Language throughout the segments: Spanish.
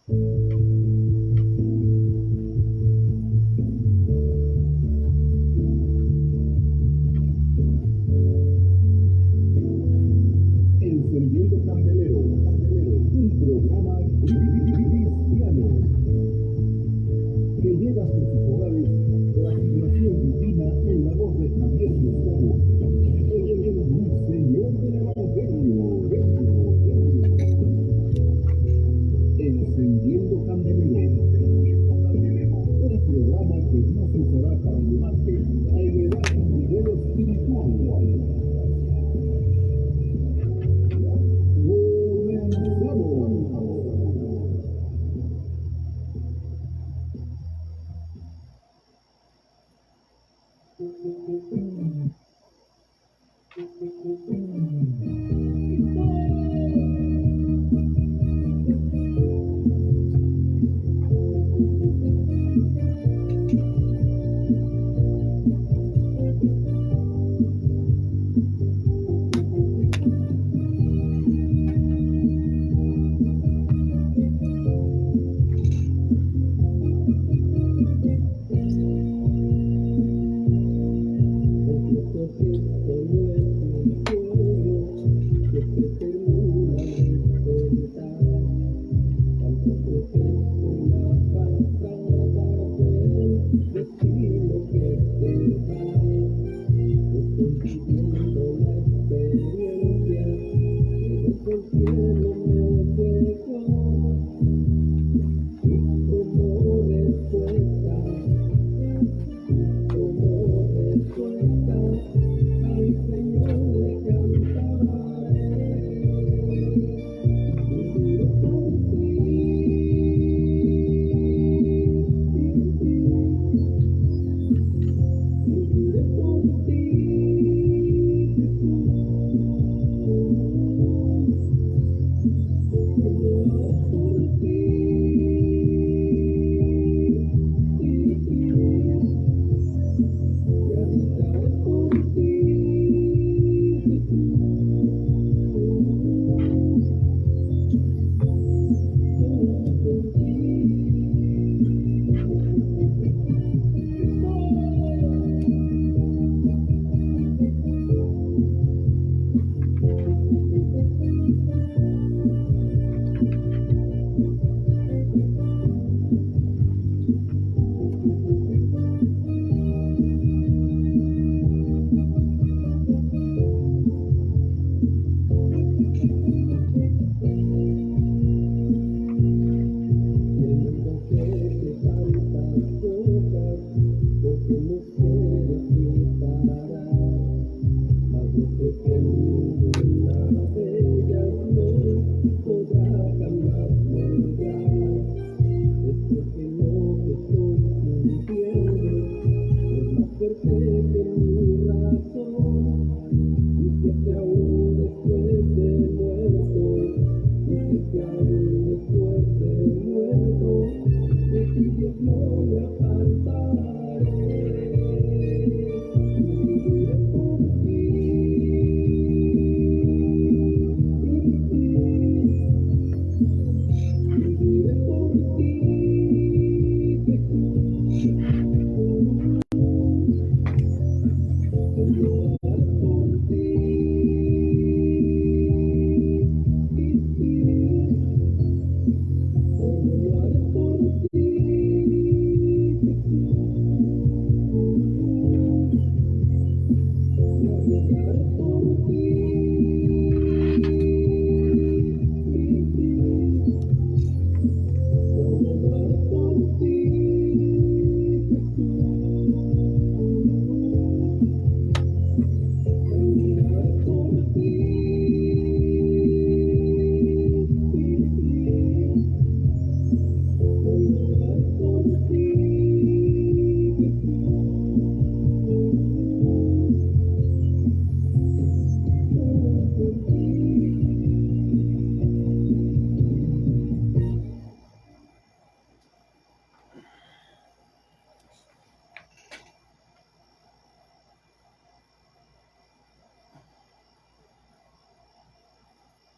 Encendiendo Candelero, un programa cristiano que lleva a sus hogares la asignación divina en la voz de Javier Gustavo, el Señor del Evangelio. Encendiendo Candelero, un programa que Dios usará para llevarte a elevar tu nivel espiritual.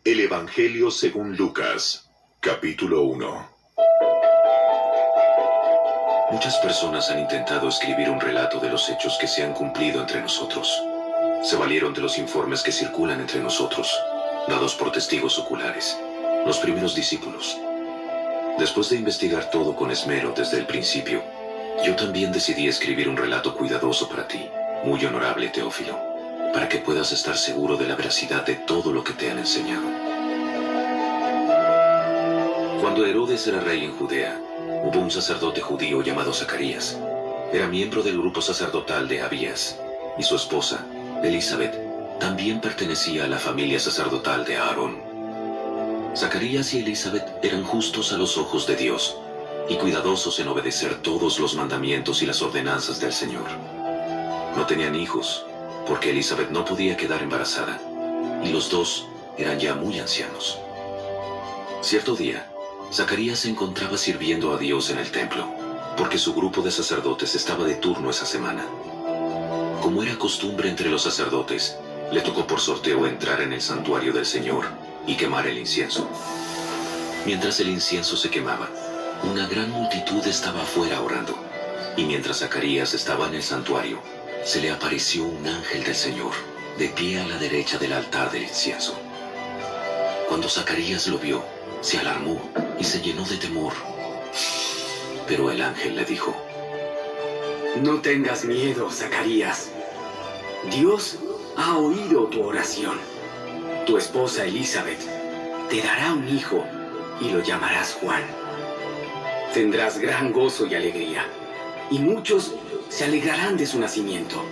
El Evangelio según Lucas, capítulo 1. Muchas personas han intentado escribir un relato de los hechos que se han cumplido entre nosotros. Se valieron de los informes que circulan entre nosotros, dados por testigos oculares, los primeros discípulos. Después de investigar todo con esmero desde el principio, yo también decidí escribir un relato cuidadoso para ti, muy honorable Teófilo, para que puedas estar seguro de la veracidad de todo lo que te han enseñado. Cuando Herodes era rey en Judea, hubo un sacerdote judío llamado Zacarías. Era miembro del grupo sacerdotal de Abías, y su esposa, Elizabeth, también pertenecía a la familia sacerdotal de Aarón. Zacarías y Elizabeth eran justos a los ojos de Dios y cuidadosos en obedecer todos los mandamientos y las ordenanzas del Señor. No tenían hijos, porque Elizabeth no podía quedar embarazada, y los dos eran ya muy ancianos. Cierto día, Zacarías se encontraba sirviendo a Dios en el templo, porque su grupo de sacerdotes estaba de turno esa semana. Como era costumbre entre los sacerdotes, le tocó por sorteo entrar en el santuario del Señor y quemar el incienso. Mientras el incienso se quemaba, una gran multitud estaba afuera orando, y mientras Zacarías estaba en el santuario, se le apareció un ángel del Señor, de pie a la derecha del altar del incienso. Cuando Zacarías lo vio, se alarmó y se llenó de temor. Pero el ángel le dijo: No tengas miedo, Zacarías. Dios ha oído tu oración. Tu esposa Elizabeth te dará un hijo y lo llamarás Juan. Tendrás gran gozo y alegría, y muchos se alegrarán de su nacimiento,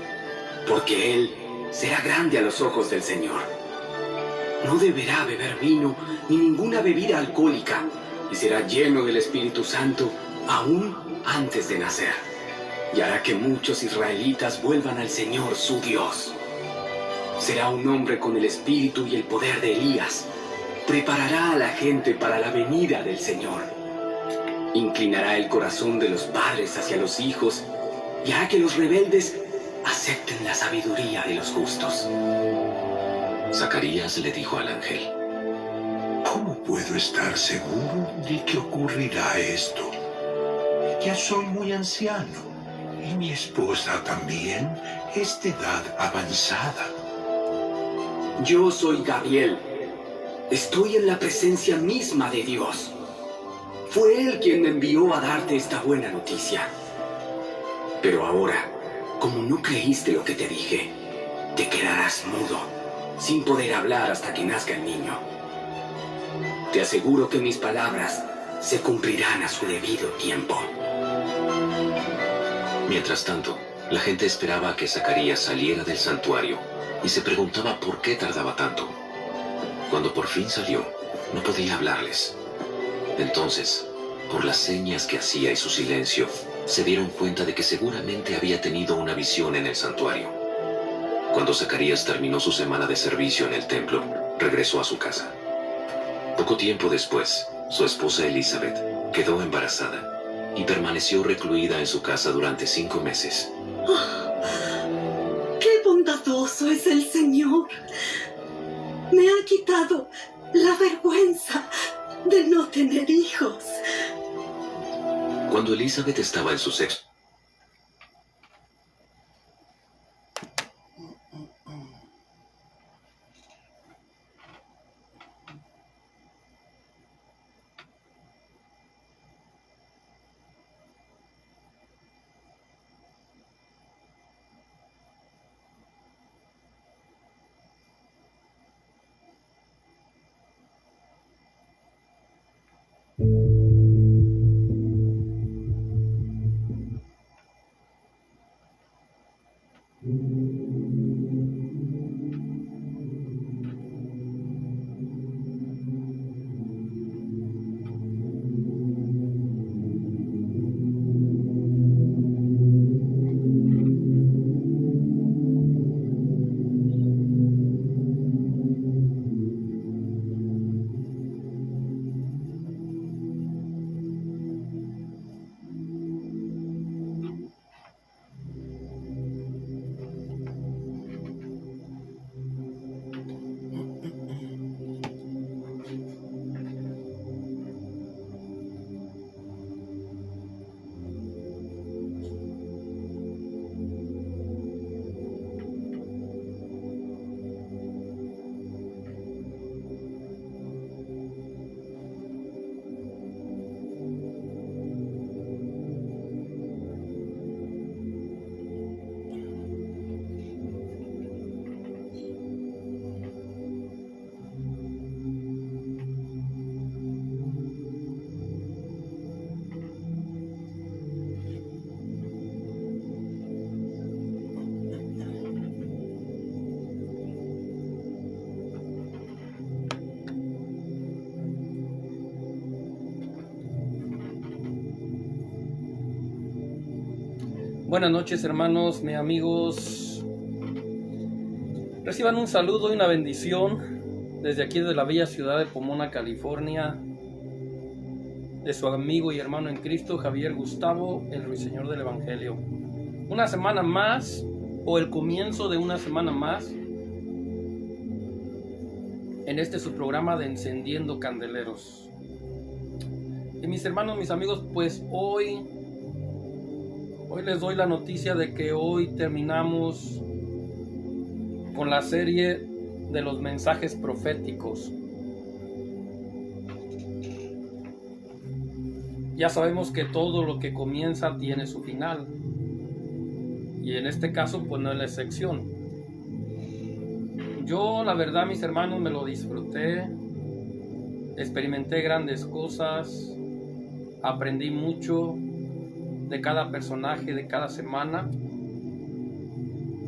porque él será grande a los ojos del Señor. No deberá beber vino ni ninguna bebida alcohólica, y será lleno del Espíritu Santo aún antes de nacer, y hará que muchos israelitas vuelvan al Señor su Dios. Será un hombre con el espíritu y el poder de Elías. Preparará a la gente para la venida del Señor. Inclinará el corazón de los padres hacia los hijos y hará que los rebeldes acepten la sabiduría de los justos. Zacarías le dijo al ángel: ¿Cómo puedo estar seguro de que ocurrirá esto? Ya soy muy anciano y mi esposa también es de edad avanzada. Yo soy Gabriel. Estoy en la presencia misma de Dios. Fue Él quien me envió a darte esta buena noticia. Pero ahora, como no creíste lo que te dije, te quedarás mudo, sin poder hablar hasta que nazca el niño. Te aseguro que mis palabras se cumplirán a su debido tiempo. Mientras tanto, la gente esperaba a que Zacarías saliera del santuario y se preguntaba por qué tardaba tanto. Cuando por fin salió, no podía hablarles. Entonces, por las señas que hacía y su silencio, se dieron cuenta de que seguramente había tenido una visión en el santuario. Cuando Zacarías terminó su semana de servicio en el templo, regresó a su casa. Poco tiempo después, su esposa Elizabeth quedó embarazada y permaneció recluida en su casa durante 5 meses. ¡Qué bondadoso es el Señor! Me ha quitado la vergüenza de no tener hijos. Cuando Elizabeth estaba en su sexto Buenas noches, hermanos, mis amigos. Reciban un saludo y una bendición desde aquí, de la bella ciudad de Pomona, California, de su amigo y hermano en Cristo, Javier Gustavo, el ruiseñor del Evangelio. Una semana más, o el comienzo de una semana más, en este su programa de Encendiendo Candeleros. Y mis hermanos, mis amigos, pues hoy les doy la noticia de que hoy terminamos con la serie de los mensajes proféticos. Ya sabemos que todo lo que comienza tiene su final, y en este caso pues no es la excepción. Yo, la verdad, mis hermanos, me lo disfruté, experimenté grandes cosas, aprendí mucho de cada personaje, de cada semana,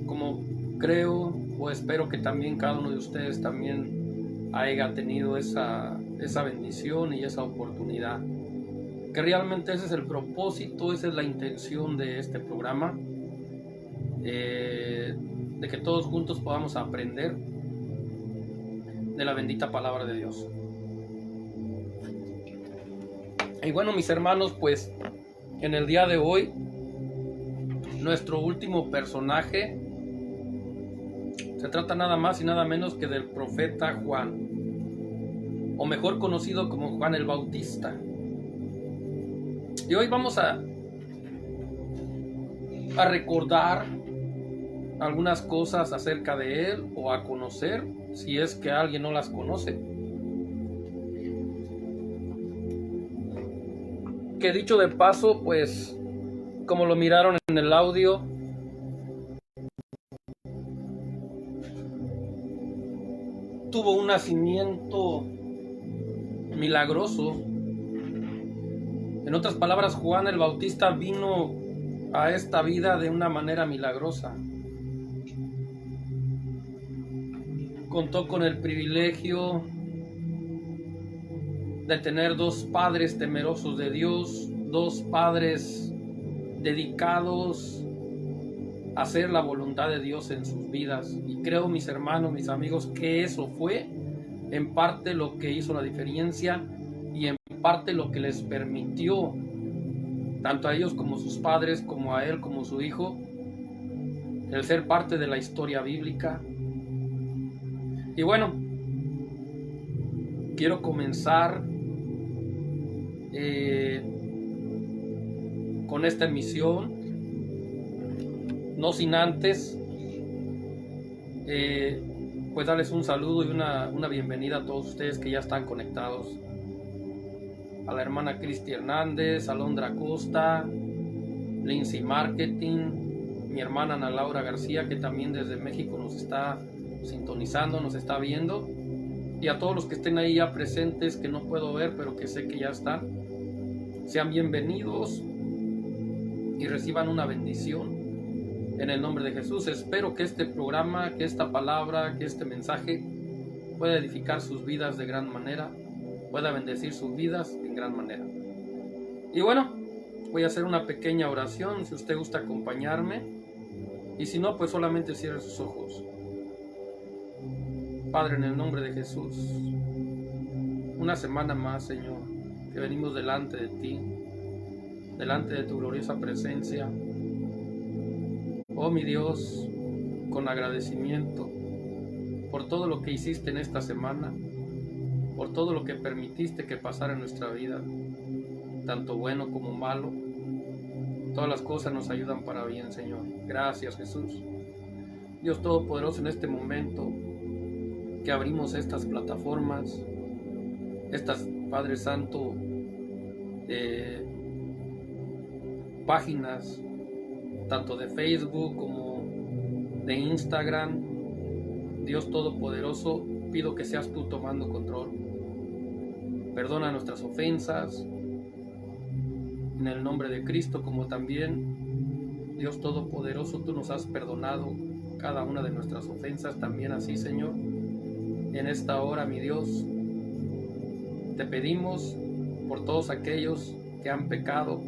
como creo o espero que también cada uno de ustedes también haya tenido esa bendición y esa oportunidad. Que realmente ese es el propósito, esa es la intención de este programa, de que todos juntos podamos aprender de la bendita palabra de Dios. Y bueno, mis hermanos, pues en el día de hoy, nuestro último personaje se trata nada más y nada menos que del profeta Juan, o mejor conocido como Juan el Bautista. Y hoy vamos a recordar algunas cosas acerca de él, o a conocer, si es que alguien no las conoce. Que dicho de paso, pues como lo miraron en el audio, tuvo un nacimiento milagroso. En otras palabras, Juan el Bautista vino a esta vida de una manera milagrosa. Contó con el privilegio de tener dos padres temerosos de Dios, dos padres dedicados a hacer la voluntad de Dios en sus vidas. Y creo, mis hermanos, mis amigos, que eso fue en parte lo que hizo la diferencia, y en parte lo que les permitió, tanto a ellos como sus padres, como a él como su hijo, el ser parte de la historia bíblica. Y bueno, quiero comenzar con esta emisión, no sin antes pues darles un saludo y una bienvenida a todos ustedes que ya están conectados. A la hermana Cristi Hernández, a Londra Costa, Lindsay Marketing, mi hermana Ana Laura García, que también desde México nos está sintonizando, nos está viendo, y a todos los que estén ahí ya presentes, que no puedo ver pero que sé que ya están. Sean bienvenidos y reciban una bendición en el nombre de Jesús. Espero que este programa, que esta palabra, que este mensaje pueda edificar sus vidas de gran manera, pueda bendecir sus vidas en gran manera. Y bueno, voy a hacer una pequeña oración, si usted gusta acompañarme, y si no, pues solamente cierre sus ojos. Padre, en el nombre de Jesús, una semana más, Señor, que venimos delante de ti, delante de tu gloriosa presencia. Oh mi Dios, con agradecimiento por todo lo que hiciste en esta semana, por todo lo que permitiste que pasara en nuestra vida, tanto bueno como malo. Todas las cosas nos ayudan para bien, Señor. Gracias, Jesús. Dios Todopoderoso, en este momento que abrimos estas plataformas, estas, Padre Santo, páginas, tanto de Facebook como de Instagram, Dios Todopoderoso, pido que seas tú tomando control. Perdona nuestras ofensas en el nombre de Cristo, como también, Dios Todopoderoso, tú nos has perdonado cada una de nuestras ofensas, también así, Señor. En esta hora, mi Dios, te pedimos por todos aquellos que han pecado,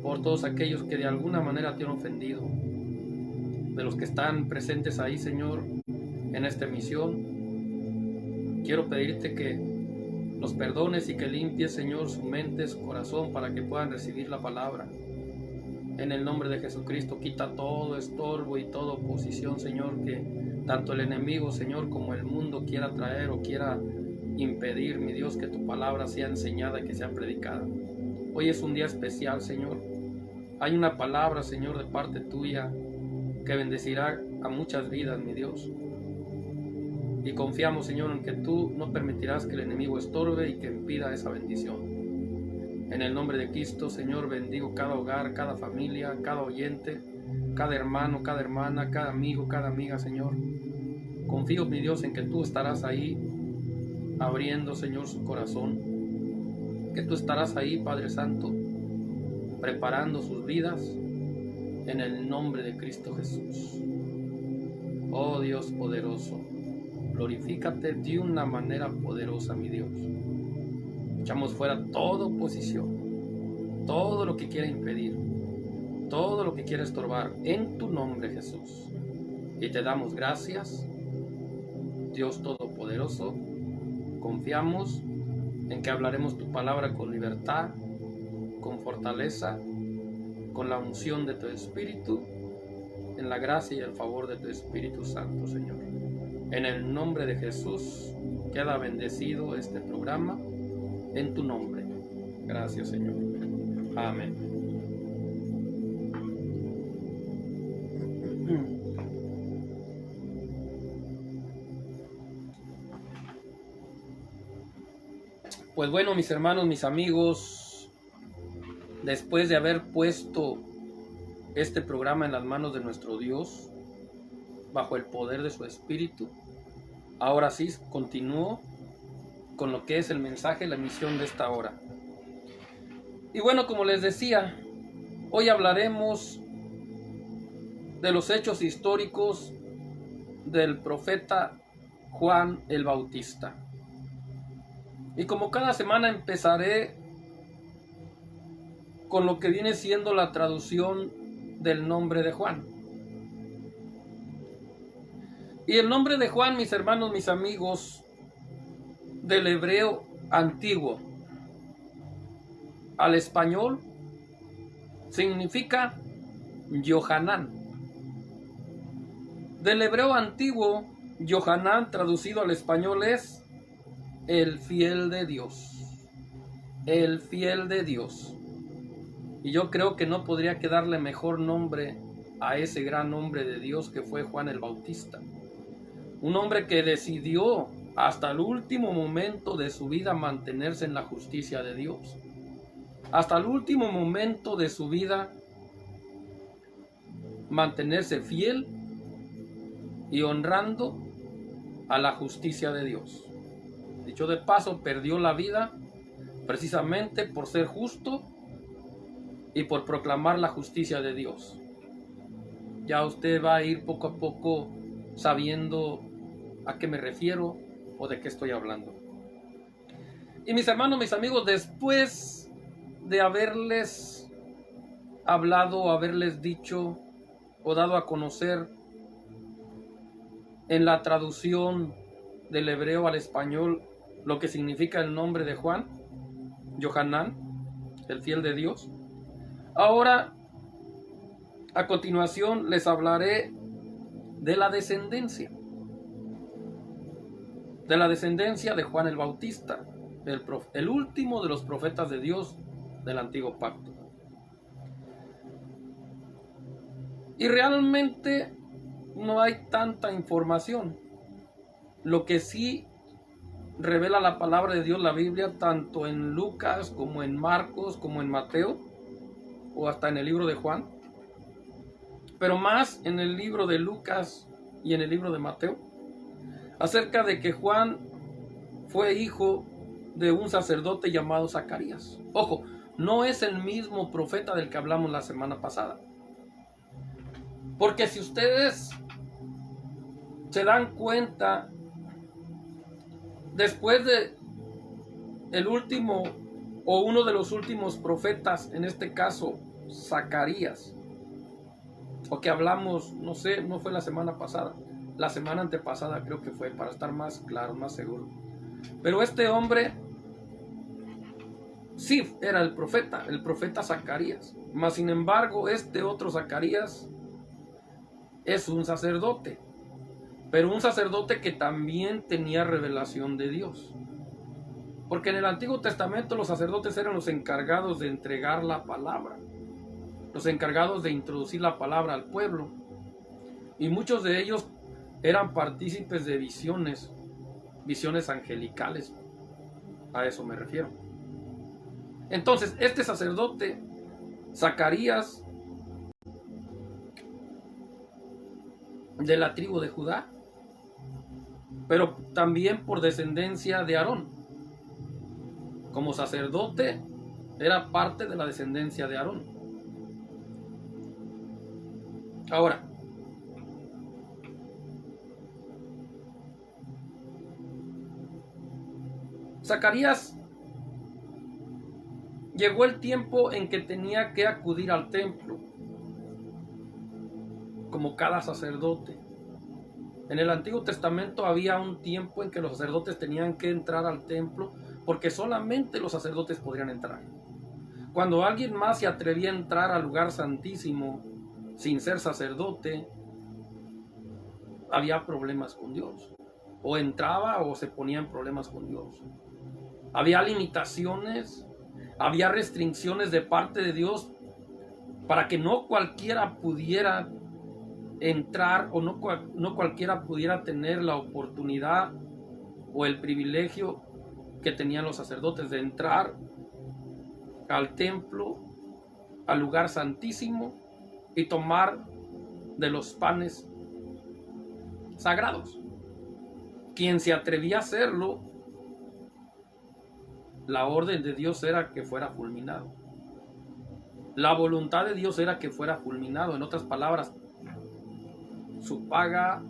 por todos aquellos que de alguna manera te han ofendido, de los que están presentes ahí, Señor, en esta emisión. Quiero pedirte que los perdones y que limpies, Señor, su mente, su corazón, para que puedan recibir la palabra. En el nombre de Jesucristo, quita todo estorbo y toda oposición, Señor, que tanto el enemigo, Señor, como el mundo quiera traer o quiera impedir, mi Dios, que tu palabra sea enseñada y que sea predicada. Hoy es un día especial, Señor. Hay una palabra, Señor, de parte tuya que bendecirá a muchas vidas, mi Dios. Y confiamos, Señor, en que tú no permitirás que el enemigo estorbe y que impida esa bendición. En el nombre de Cristo, Señor, bendigo cada hogar, cada familia, cada oyente, cada hermano, cada hermana, cada amigo, cada amiga, Señor. Confío, mi Dios, en que tú estarás ahí abriendo, Señor, su corazón. Que tú estarás ahí, Padre Santo, preparando sus vidas en el nombre de Cristo Jesús. Oh Dios poderoso, glorifícate de una manera poderosa, mi Dios. Echamos fuera toda oposición, todo lo que quiera impedir, todo lo que quiera estorbar, en tu nombre, Jesús. Y te damos gracias, Dios Todopoderoso. Confiamos en que hablaremos tu palabra con libertad, con fortaleza, con la unción de tu Espíritu, en la gracia y el favor de tu Espíritu Santo, Señor. En el nombre de Jesús, queda bendecido este programa, en tu nombre. Gracias, Señor. Amén. Pues bueno, mis hermanos, mis amigos, después de haber puesto este programa en las manos de nuestro Dios, bajo el poder de su Espíritu, ahora sí continúo con lo que es el mensaje, la misión de esta hora. Y bueno, como les decía, hoy hablaremos de los hechos históricos del profeta Juan el Bautista. Y como cada semana empezaré con lo que viene siendo la traducción del nombre de Juan. Y el nombre de Juan, mis hermanos, mis amigos, del hebreo antiguo al español significa Yohanan. Del hebreo antiguo, Yohanan traducido al español es el fiel de Dios. El fiel de Dios. Y yo creo que no podría quedarle mejor nombre a ese gran hombre de Dios que fue Juan el Bautista. Un hombre que decidió hasta el último momento de su vida mantenerse en la justicia de Dios. Hasta el último momento de su vida mantenerse fiel y honrando a la justicia de Dios. Dicho de paso, perdió la vida precisamente por ser justo y por proclamar la justicia de Dios. Ya usted va a ir poco a poco sabiendo a qué me refiero o de qué estoy hablando. Y mis hermanos, mis amigos, después de haberles hablado, haberles dicho o dado a conocer en la traducción del hebreo al español lo que significa el nombre de Juan, Yohanan, el fiel de Dios, ahora a continuación les hablaré de la descendencia de Juan el Bautista, el último de los profetas de Dios del Antiguo Pacto. Y realmente no hay tanta información. Lo que sí revela la palabra de Dios, la Biblia, tanto en Lucas como en Marcos, como en Mateo, o hasta en el libro de Juan, pero más en el libro de Lucas y en el libro de Mateo, acerca de que Juan fue hijo de un sacerdote llamado Zacarías. Ojo, no es el mismo profeta del que hablamos la semana pasada. Porque si ustedes se dan cuenta, después de el último o uno de los últimos profetas, en este caso Zacarías, o que hablamos, no sé, no fue la semana pasada, la semana antepasada creo que fue, para estar más claro, más seguro. Pero este hombre sí era el profeta Zacarías. Mas sin embargo, este otro Zacarías es un sacerdote, pero un sacerdote que también tenía revelación de Dios. Porque en el Antiguo Testamento los sacerdotes eran los encargados de entregar la palabra, los encargados de introducir la palabra al pueblo. Y muchos de ellos eran partícipes de visiones angelicales. A eso me refiero. Entonces, este sacerdote, Zacarías, de la tribu de Judá, pero también por descendencia de Aarón. Como sacerdote, era parte de la descendencia de Aarón. Ahora, Zacarías, llegó el tiempo en que tenía que acudir al templo, como cada sacerdote. En el Antiguo Testamento había un tiempo en que los sacerdotes tenían que entrar al templo, porque solamente los sacerdotes podrían entrar. Cuando alguien más se atrevía a entrar al lugar santísimo sin ser sacerdote, había problemas con Dios. O entraba o se ponía en problemas con Dios. Había limitaciones, había restricciones de parte de Dios para que no cualquiera pudiera entrar, o no cualquiera pudiera tener la oportunidad o el privilegio que tenían los sacerdotes de entrar al templo, al lugar santísimo, y tomar de los panes sagrados. Quien se atrevía a hacerlo, la orden de Dios era que fuera fulminado. La voluntad de Dios era que fuera fulminado. En otras palabras, su paga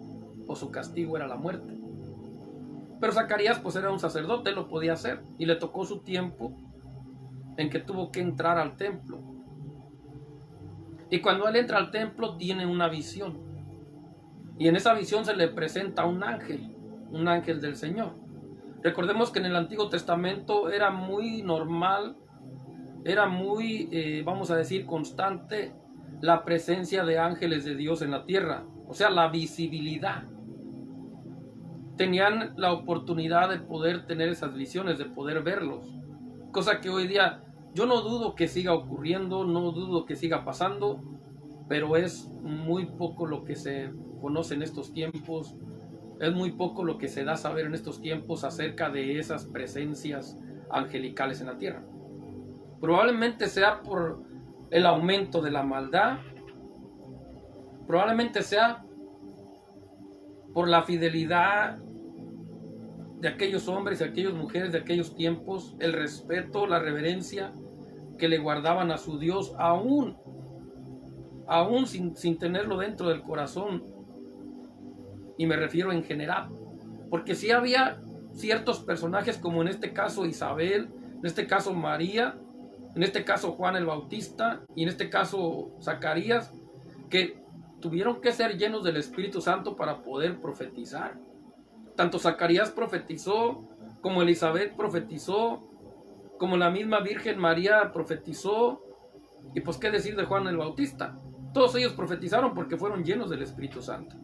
o su castigo era la muerte. Pero Zacarías pues era un sacerdote, lo podía hacer, y le tocó su tiempo en que tuvo que entrar al templo. Y cuando él entra al templo tiene una visión, y en esa visión se le presenta un ángel del Señor. Recordemos que en el Antiguo Testamento era muy normal, era muy, vamos a decir, constante la presencia de ángeles de Dios en la tierra, o sea, la visibilidad. Tenían la oportunidad de poder tener esas visiones, de poder verlos, cosa que hoy día yo no dudo que siga ocurriendo, no dudo que siga pasando, pero es muy poco lo que se conoce en estos tiempos. Es muy poco lo que se da a saber en estos tiempos acerca de esas presencias angelicales en la tierra. Probablemente sea por el aumento de la maldad, probablemente sea por la fidelidad de aquellos hombres y aquellas mujeres de aquellos tiempos, el respeto, la reverencia que le guardaban a su Dios, aún sin tenerlo dentro del corazón. Y me refiero en general, porque sí había ciertos personajes, como en este caso Isabel, en este caso María, en este caso Juan el Bautista y en este caso Zacarías, que tuvieron que ser llenos del Espíritu Santo para poder profetizar. Tanto Zacarías profetizó, como Elizabeth profetizó, como la misma Virgen María profetizó, y pues qué decir de Juan el Bautista. Todos ellos profetizaron porque fueron llenos del Espíritu Santo.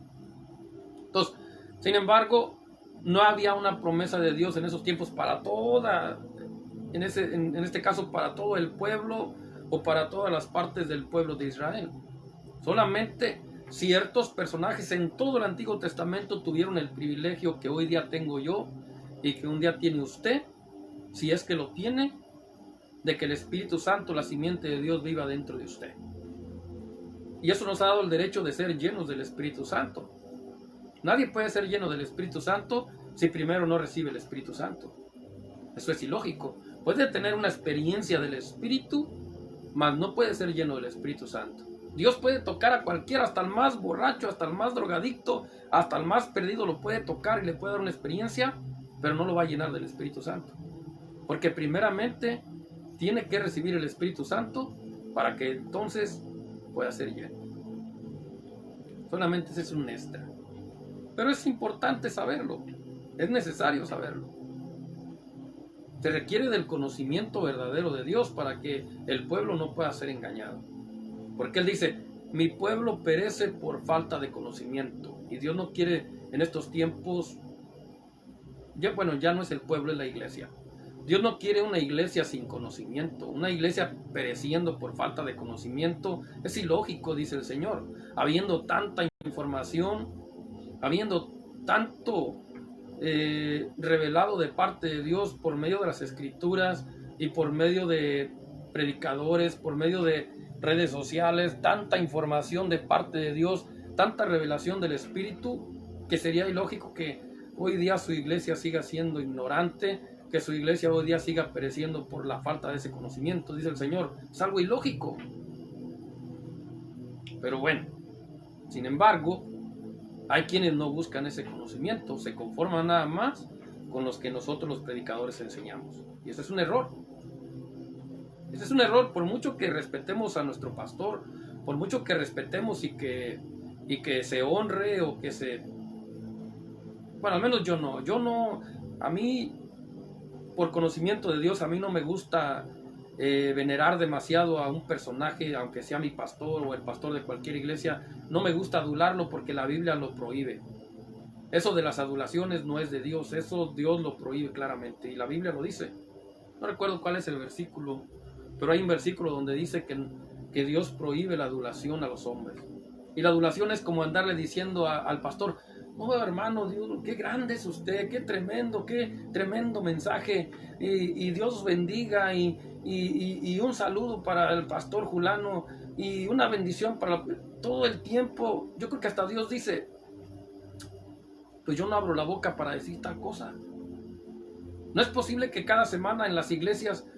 Entonces, sin embargo, no había una promesa de Dios en esos tiempos para toda, en este caso para todo el pueblo o para todas las partes del pueblo de Israel. Solamente ciertos personajes en todo el Antiguo Testamento tuvieron el privilegio que hoy día tengo yo y que un día tiene usted, si es que lo tiene, de que el Espíritu Santo, la simiente de Dios, viva dentro de usted. Y eso nos ha dado el derecho de ser llenos del Espíritu Santo. Nadie puede ser lleno del Espíritu Santo si primero no recibe el Espíritu Santo. Eso es ilógico. Puede tener una experiencia del Espíritu, mas no puede ser lleno del Espíritu Santo. Dios puede tocar a cualquiera, hasta el más borracho, hasta el más drogadicto, hasta el más perdido lo puede tocar y le puede dar una experiencia, pero no lo va a llenar del Espíritu Santo. Porque primeramente tiene que recibir el Espíritu Santo para que entonces pueda ser lleno. Solamente ese es un extra. Pero es importante saberlo, es necesario saberlo. Se requiere del conocimiento verdadero de Dios para que el pueblo no pueda ser engañado. Porque Él dice, mi pueblo perece por falta de conocimiento. Y Dios no quiere en estos tiempos, ya no es el pueblo, es la iglesia. Dios no quiere una iglesia sin conocimiento, una iglesia pereciendo por falta de conocimiento. Es ilógico, dice el Señor, habiendo tanta información, habiendo tanto revelado de parte de Dios por medio de las Escrituras y por medio de predicadores, por medio de redes sociales, tanta información de parte de Dios, tanta revelación del Espíritu, que sería ilógico que hoy día su iglesia siga siendo ignorante, que su iglesia hoy día siga pereciendo por la falta de ese conocimiento, dice el Señor. Es algo ilógico. Pero bueno, sin embargo, hay quienes no buscan ese conocimiento, se conforman nada más con los que nosotros los predicadores enseñamos. Y ese es un error. Ese es un error, por mucho que respetemos a nuestro pastor, por mucho que respetemos y que se honre o que se... Bueno, al menos yo no, a mí, por conocimiento de Dios, a mí no me gusta venerar demasiado a un personaje, aunque sea mi pastor o el pastor de cualquier iglesia. No me gusta adularlo porque la Biblia lo prohíbe. Eso de las adulaciones no es de Dios, eso Dios lo prohíbe claramente y la Biblia lo dice. No recuerdo cuál es el versículo, pero hay un versículo donde dice que Dios prohíbe la adulación a los hombres. Y la adulación es como andarle diciendo al pastor, no, hermano, Dios, qué grande es usted, qué tremendo mensaje, y Dios bendiga, y un saludo para el pastor Julano, y una bendición para todo el tiempo. Yo creo que hasta Dios dice, pues yo no abro la boca para decir tal cosa. No es posible que cada semana en las iglesias,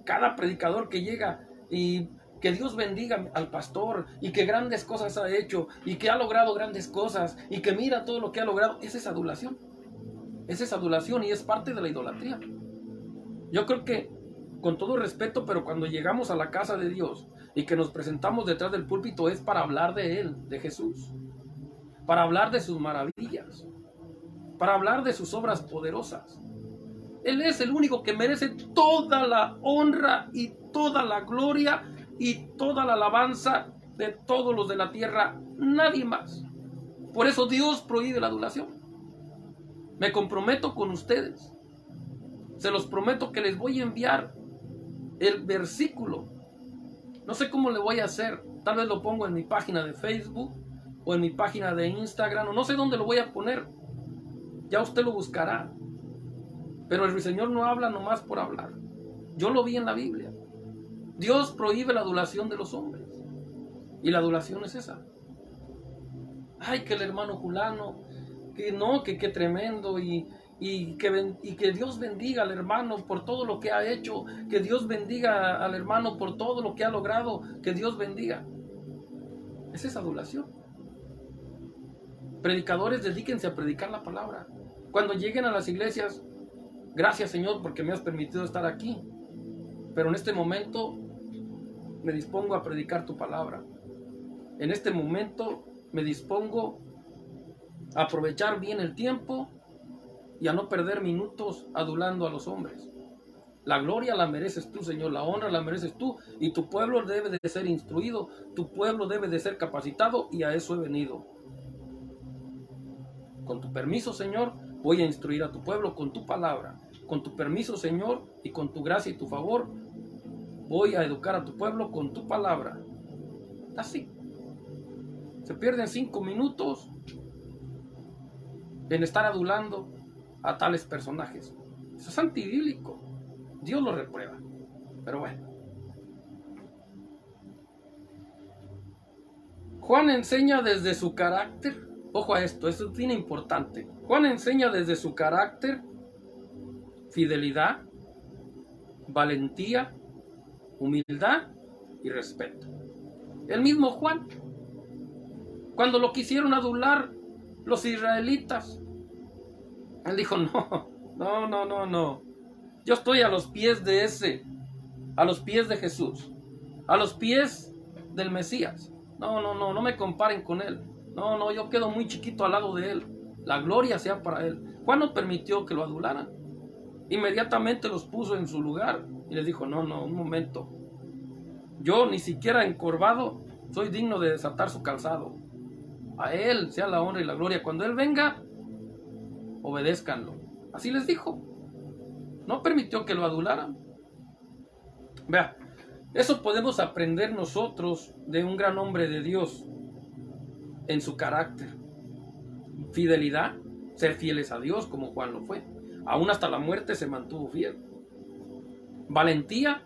cada predicador que llega y que Dios bendiga al pastor y que grandes cosas ha hecho y que ha logrado grandes cosas y que mira todo lo que ha logrado. Esa es adulación. Esa es adulación y es parte de la idolatría. Yo creo que, con todo respeto, pero cuando llegamos a la casa de Dios y que nos presentamos detrás del púlpito es para hablar de Él, de Jesús, para hablar de sus maravillas, para hablar de sus obras poderosas. Él es el único que merece toda la honra y toda la gloria y toda la alabanza de todos los de la tierra, nadie más. Por eso Dios prohíbe la adulación. Me comprometo con ustedes, se los prometo que les voy a enviar el versículo. No sé cómo le voy a hacer, tal vez lo pongo en mi página de Facebook o en mi página de Instagram, o no sé dónde lo voy a poner, ya usted lo buscará. Pero el Señor no habla nomás por hablar. Yo lo vi en la Biblia. Dios prohíbe la adulación de los hombres. Y la adulación es esa. Ay, que el hermano Julano, que no, que qué tremendo, y que Dios bendiga al hermano por todo lo que ha hecho, que Dios bendiga al hermano por todo lo que ha logrado, que Dios bendiga. Esa es adulación. Predicadores, dedíquense a predicar la palabra. Cuando lleguen a las iglesias, gracias Señor porque me has permitido estar aquí, pero en este momento me dispongo a predicar tu palabra. En este momento me dispongo a aprovechar bien el tiempo y a no perder minutos adulando a los hombres. La gloria la mereces tú, Señor, la honra la mereces tú, y tu pueblo debe de ser instruido, tu pueblo debe de ser capacitado, y a eso he venido. Con tu permiso, Señor, voy a instruir a tu pueblo con tu palabra. Con tu permiso, Señor, y con tu gracia y tu favor, voy a educar a tu pueblo con tu palabra. Así. Se pierden 5 minutos en estar adulando a tales personajes. Eso es antibíblico. Dios lo reprueba. Pero bueno. Juan enseña desde su carácter. Ojo a esto, es bien importante. Juan enseña desde su carácter fidelidad, valentía, humildad y respeto. El mismo Juan, cuando lo quisieron adular los israelitas, él dijo, no. Yo estoy a los pies de a los pies de Jesús. a los pies del Mesías. No me comparen con él. No, yo quedo muy chiquito al lado de él. La gloria sea para él. Juan no permitió que lo adularan. Inmediatamente los puso en su lugar y les dijo, no, un momento. Yo ni siquiera encorvado soy digno de desatar su calzado. A él sea la honra y la gloria. Cuando él venga, obedézcanlo. Así les dijo. No permitió que lo adularan. Vea, eso podemos aprender nosotros de un gran hombre de Dios en su carácter. Fidelidad, ser fieles a Dios como Juan lo fue. Aún hasta la muerte se mantuvo fiel. Valentía,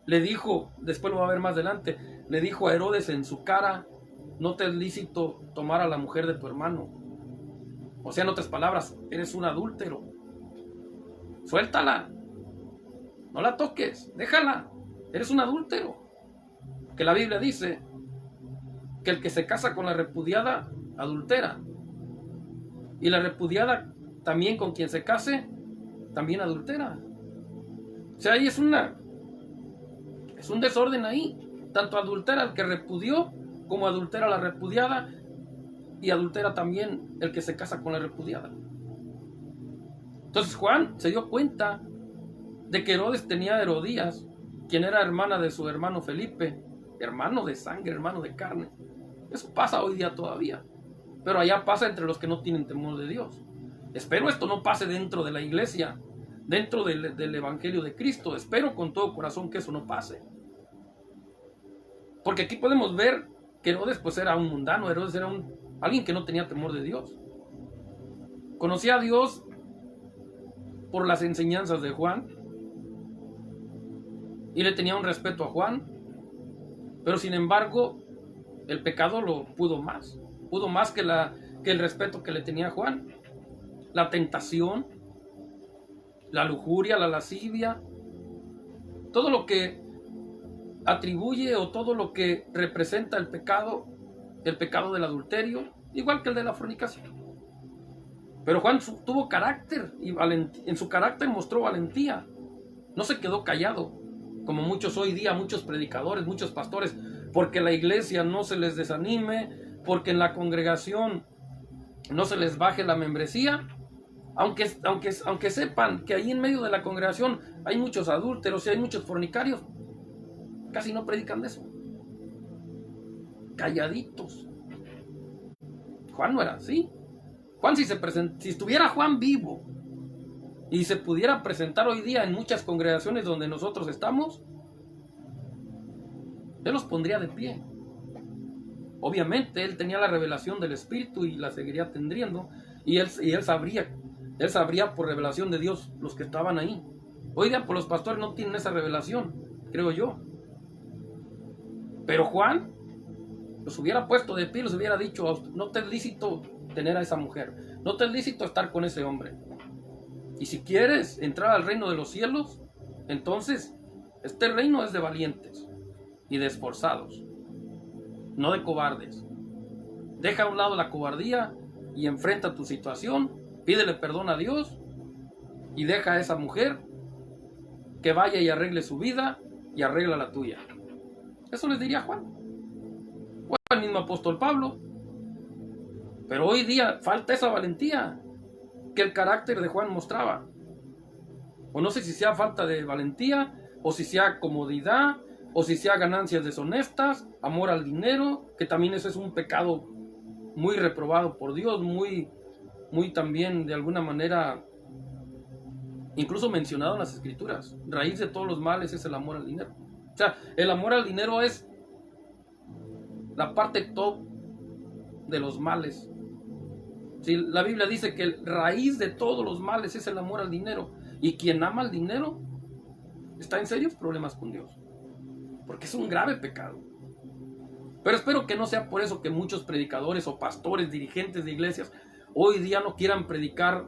le dijo, después lo va a ver más adelante, le dijo a Herodes en su cara, no te es lícito tomar a la mujer de tu hermano. O sea, en otras palabras, eres un adúltero. Suéltala. No la toques, déjala. Eres un adúltero. Que la Biblia dice que el que se casa con la repudiada adultera. Y la repudiada también con quien se case, también adultera. O sea, ahí es un desorden ahí. Tanto adultera el que repudió, como adultera la repudiada, y adultera también el que se casa con la repudiada. Entonces Juan se dio cuenta de que Herodes tenía a Herodías, quien era hermana de su hermano Felipe, hermano de sangre, hermano de carne. Eso pasa hoy día todavía, pero allá pasa entre los que no tienen temor de Dios. Espero esto no pase dentro de la iglesia, dentro del evangelio de Cristo. Espero con todo corazón que eso no pase. Porque aquí podemos ver que Herodes pues era un mundano, Herodes era alguien que no tenía temor de Dios. Conocía a Dios por las enseñanzas de Juan y le tenía un respeto a Juan, pero sin embargo el pecado lo pudo más que el respeto que le tenía a Juan. La tentación, la lujuria, la lascivia, todo lo que atribuye o todo lo que representa el pecado del adulterio, igual que el de la fornicación. Pero Juan tuvo carácter y en su carácter mostró valentía. No se quedó callado, como muchos hoy día, muchos predicadores, muchos pastores, porque la iglesia no se les desanime, porque en la congregación no se les baje la membresía, aunque sepan que ahí en medio de la congregación hay muchos adúlteros y hay muchos fornicarios, casi no predican de eso. Calladitos. Juan no era así. Juan, si estuviera Juan vivo y se pudiera presentar hoy día en muchas congregaciones donde nosotros estamos, él los pondría de pie. Obviamente él tenía la revelación del Espíritu y la seguiría teniendo, y él sabría por revelación de Dios los que estaban ahí. Hoy día por los pastores no tienen esa revelación, creo yo. Pero Juan los hubiera puesto de pie, los hubiera dicho, no te es lícito tener a esa mujer, no te es lícito estar con ese hombre. Y si quieres entrar al reino de los cielos, entonces este reino es de valientes y de esforzados, no de cobardes. Deja a un lado la cobardía y enfrenta tu situación, pídele perdón a Dios y deja a esa mujer que vaya y arregle su vida y arregla la tuya. Eso les diría Juan. O el mismo apóstol Pablo. Pero hoy día falta esa valentía que el carácter de Juan mostraba. O no sé si sea falta de valentía, o si sea comodidad, o si sea ganancias deshonestas, amor al dinero, que también ese es un pecado muy reprobado por Dios, muy también de alguna manera incluso mencionado en las Escrituras. Raíz de todos los males es el amor al dinero. O sea, el amor al dinero es la parte top de los males. Sí, la Biblia dice que la raíz de todos los males es el amor al dinero. Y quien ama al dinero está en serios problemas con Dios, porque es un grave pecado. Pero espero que no sea por eso que muchos predicadores o pastores, dirigentes de iglesias, hoy día no quieran predicar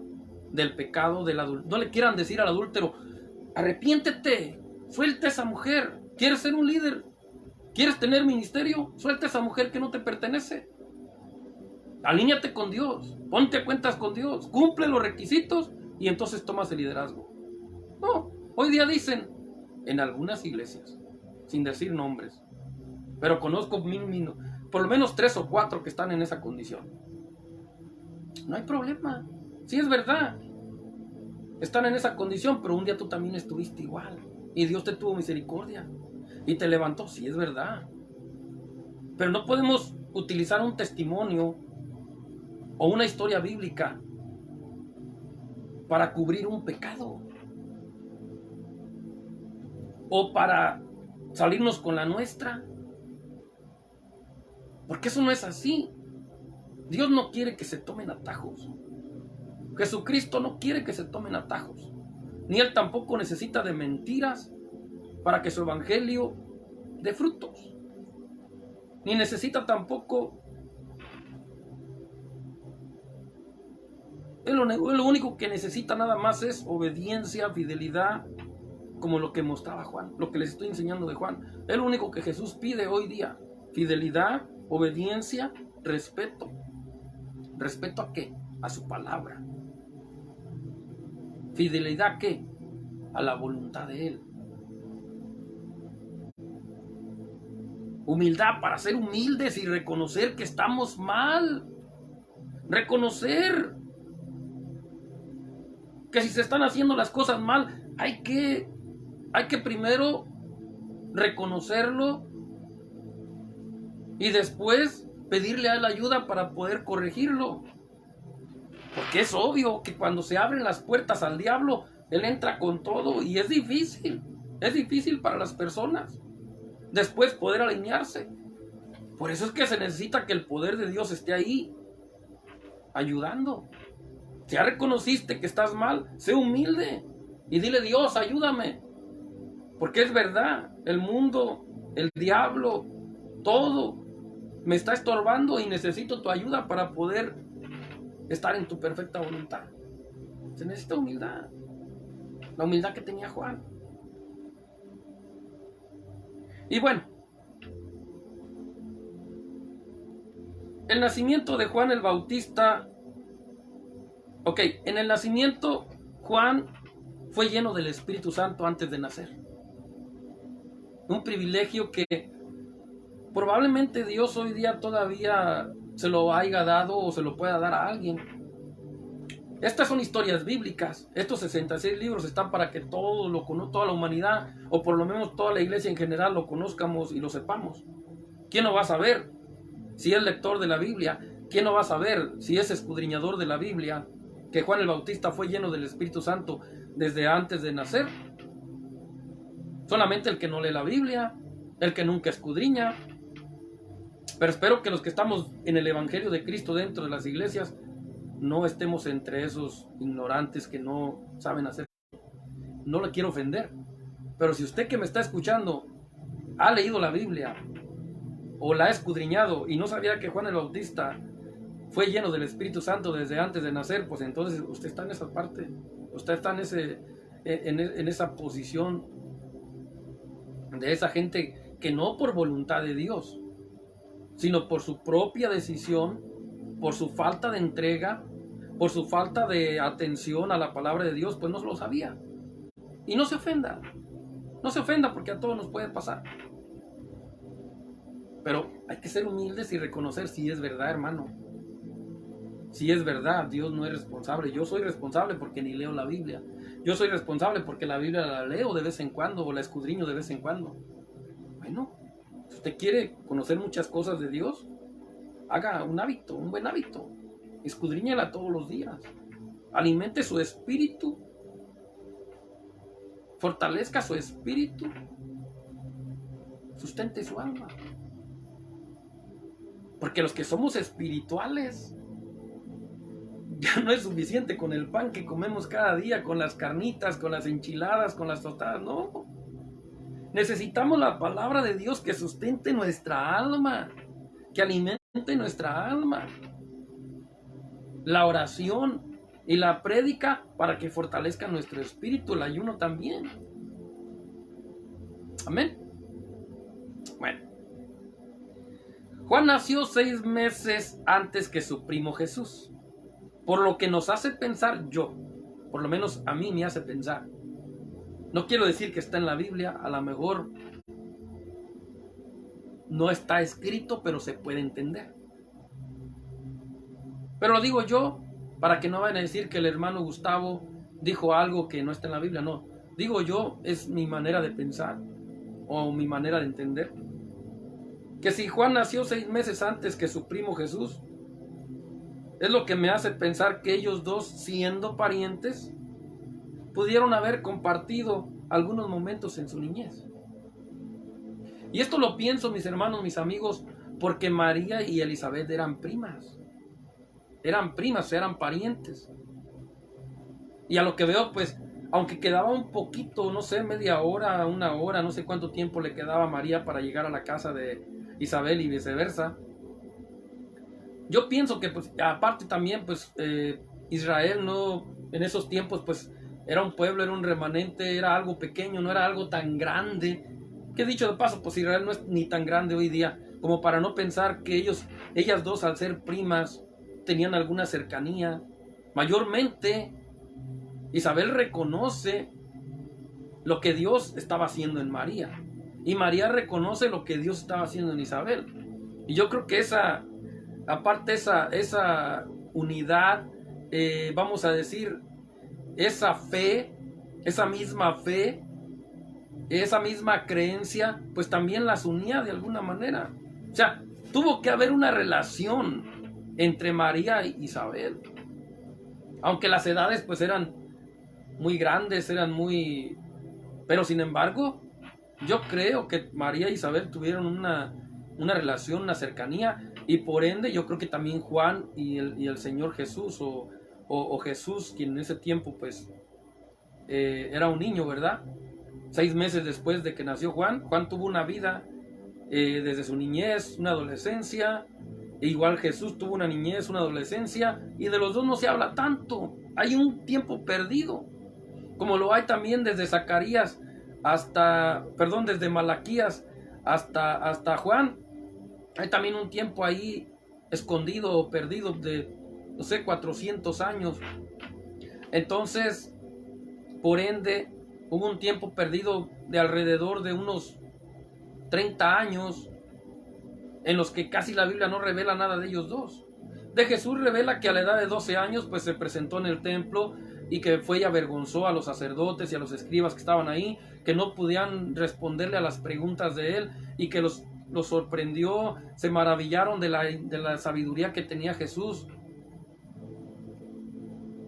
del pecado del adulterio. No le quieran decir al adúltero, arrepiéntete, suelta a esa mujer. ¿Quieres ser un líder? ¿Quieres tener ministerio? Suelta a esa mujer que no te pertenece. Alíñate con Dios, ponte a cuentas con Dios, cumple los requisitos y entonces tomas el liderazgo. No, hoy día dicen, en algunas iglesias, sin decir nombres, pero conozco por lo menos 3 o 4 que están en esa condición. No hay problema, sí es verdad, están en esa condición, pero un día tú también estuviste igual, y Dios te tuvo misericordia, y te levantó, sí es verdad. Pero no podemos utilizar un testimonio o una historia bíblica para cubrir un pecado, o para salirnos con la nuestra, porque eso no es así. Dios no quiere que se tomen atajos. Jesucristo no quiere que se tomen atajos, ni Él tampoco necesita de mentiras para que su evangelio dé frutos, ni necesita tampoco. Él lo único que necesita nada más es obediencia, fidelidad, como lo que mostraba Juan, lo que les estoy enseñando de Juan. Es lo único que Jesús pide hoy día: fidelidad, obediencia, respeto. ¿Respeto a qué? A su palabra. ¿Fidelidad a qué? A la voluntad de Él. Humildad para ser humildes y reconocer que estamos mal. Reconocer que si se están haciendo las cosas mal, hay que primero reconocerlo y después pedirle a Él ayuda para poder corregirlo. Porque es obvio que cuando se abren las puertas al diablo, él entra con todo y es difícil para las personas después poder alinearse. Por eso es que se necesita que el poder de Dios esté ahí ayudando. Si ya reconociste que estás mal, sé humilde y dile: Dios, ayúdame, porque es verdad, el mundo, el diablo, todo me está estorbando y necesito tu ayuda para poder estar en tu perfecta voluntad. Se necesita humildad, la humildad que tenía Juan. Y bueno, el nacimiento de Juan el Bautista. Ok, en el nacimiento Juan fue lleno del Espíritu Santo antes de nacer. Un privilegio que probablemente Dios hoy día todavía se lo haya dado o se lo pueda dar a alguien. Estas son historias bíblicas. Estos 66 libros están para que toda la humanidad, o por lo menos toda la iglesia en general, lo conozcamos y lo sepamos. ¿Quién no va a saber si es lector de la Biblia? ¿Quién no va a saber si es escudriñador de la Biblia que Juan el Bautista fue lleno del Espíritu Santo desde antes de nacer? Solamente el que no lee la Biblia, el que nunca escudriña. Pero espero que los que estamos en el Evangelio de Cristo dentro de las iglesias no estemos entre esos ignorantes que no saben hacer. No le quiero ofender, pero si usted que me está escuchando ha leído la Biblia o la ha escudriñado y no sabía que Juan el Bautista fue lleno del Espíritu Santo desde antes de nacer, pues entonces usted está en esa parte, usted está en esa posición de esa gente que no por voluntad de Dios, sino por su propia decisión, por su falta de entrega, por su falta de atención a la palabra de Dios, pues no lo sabía. Y no se ofenda porque a todos nos puede pasar. Pero hay que ser humildes y reconocer si es verdad, hermano. Si es verdad, Dios no es responsable. Yo soy responsable porque ni leo la Biblia. Yo soy responsable porque la Biblia la leo de vez en cuando o la escudriño de vez en cuando. Bueno, si usted quiere conocer muchas cosas de Dios, haga un hábito, un buen hábito. Escudriñela todos los días. Alimente su espíritu. Fortalezca su espíritu. Sustente su alma. Porque los que somos espirituales, ya no es suficiente con el pan que comemos cada día, con las carnitas, con las enchiladas, con las tostadas, no. Necesitamos la palabra de Dios que sustente nuestra alma, que alimente nuestra alma. La oración y la prédica para que fortalezca nuestro espíritu, el ayuno también. Amén. Bueno, Juan nació 6 meses antes que su primo Jesús, por lo que nos hace pensar, por lo menos a mí me hace pensar. No quiero decir que está en la Biblia, a lo mejor no está escrito, pero se puede entender. Pero lo digo yo, para que no vayan a decir que el hermano Gustavo dijo algo que no está en la Biblia, no. Digo yo, es mi manera de pensar o mi manera de entender. Que si Juan nació 6 meses antes que su primo Jesús, es lo que me hace pensar que ellos dos, siendo parientes, pudieron haber compartido algunos momentos en su niñez. Y esto lo pienso, mis hermanos, mis amigos, porque María y Elizabeth eran primas. Eran primas, eran parientes. Y a lo que veo, pues, aunque quedaba un poquito, no sé, media hora, una hora, no sé cuánto tiempo le quedaba a María para llegar a la casa de Isabel y viceversa. Yo pienso que, pues, aparte también, pues, Israel no, en esos tiempos, pues, era un pueblo, era un remanente, era algo pequeño, no era algo tan grande. Que dicho de paso, pues Israel no es ni tan grande hoy día como para no pensar que ellas dos, al ser primas, tenían alguna cercanía. Mayormente, Isabel reconoce lo que Dios estaba haciendo en María. Y María reconoce lo que Dios estaba haciendo en Isabel. Y yo creo que esa unidad, vamos a decir, esa fe, esa misma fe, esa misma creencia, pues también las unía de alguna manera. O sea, tuvo que haber una relación entre María y Isabel. Aunque las edades pues eran muy grandes, pero sin embargo, yo creo que María e Isabel tuvieron una relación, una cercanía, y por ende yo creo que también Juan y el Señor Jesús, o Jesús, quien en ese tiempo pues era un niño, ¿verdad? 6 meses después de que nació Juan tuvo una vida desde su niñez, una adolescencia. E igual Jesús tuvo una niñez, una adolescencia, y de los dos no se habla tanto. Hay un tiempo perdido, como lo hay también desde Zacarías desde Malaquías hasta Juan. Hay también un tiempo ahí escondido o perdido de, no sé, 400 años. Entonces, por ende, hubo un tiempo perdido de alrededor de unos 30 años en los que casi la Biblia no revela nada de ellos dos. De Jesús revela que a la edad de 12 años pues se presentó en el templo y que fue y avergonzó a los sacerdotes y a los escribas que estaban ahí, que no podían responderle a las preguntas de él, y que los sorprendió, se maravillaron de la sabiduría que tenía Jesús.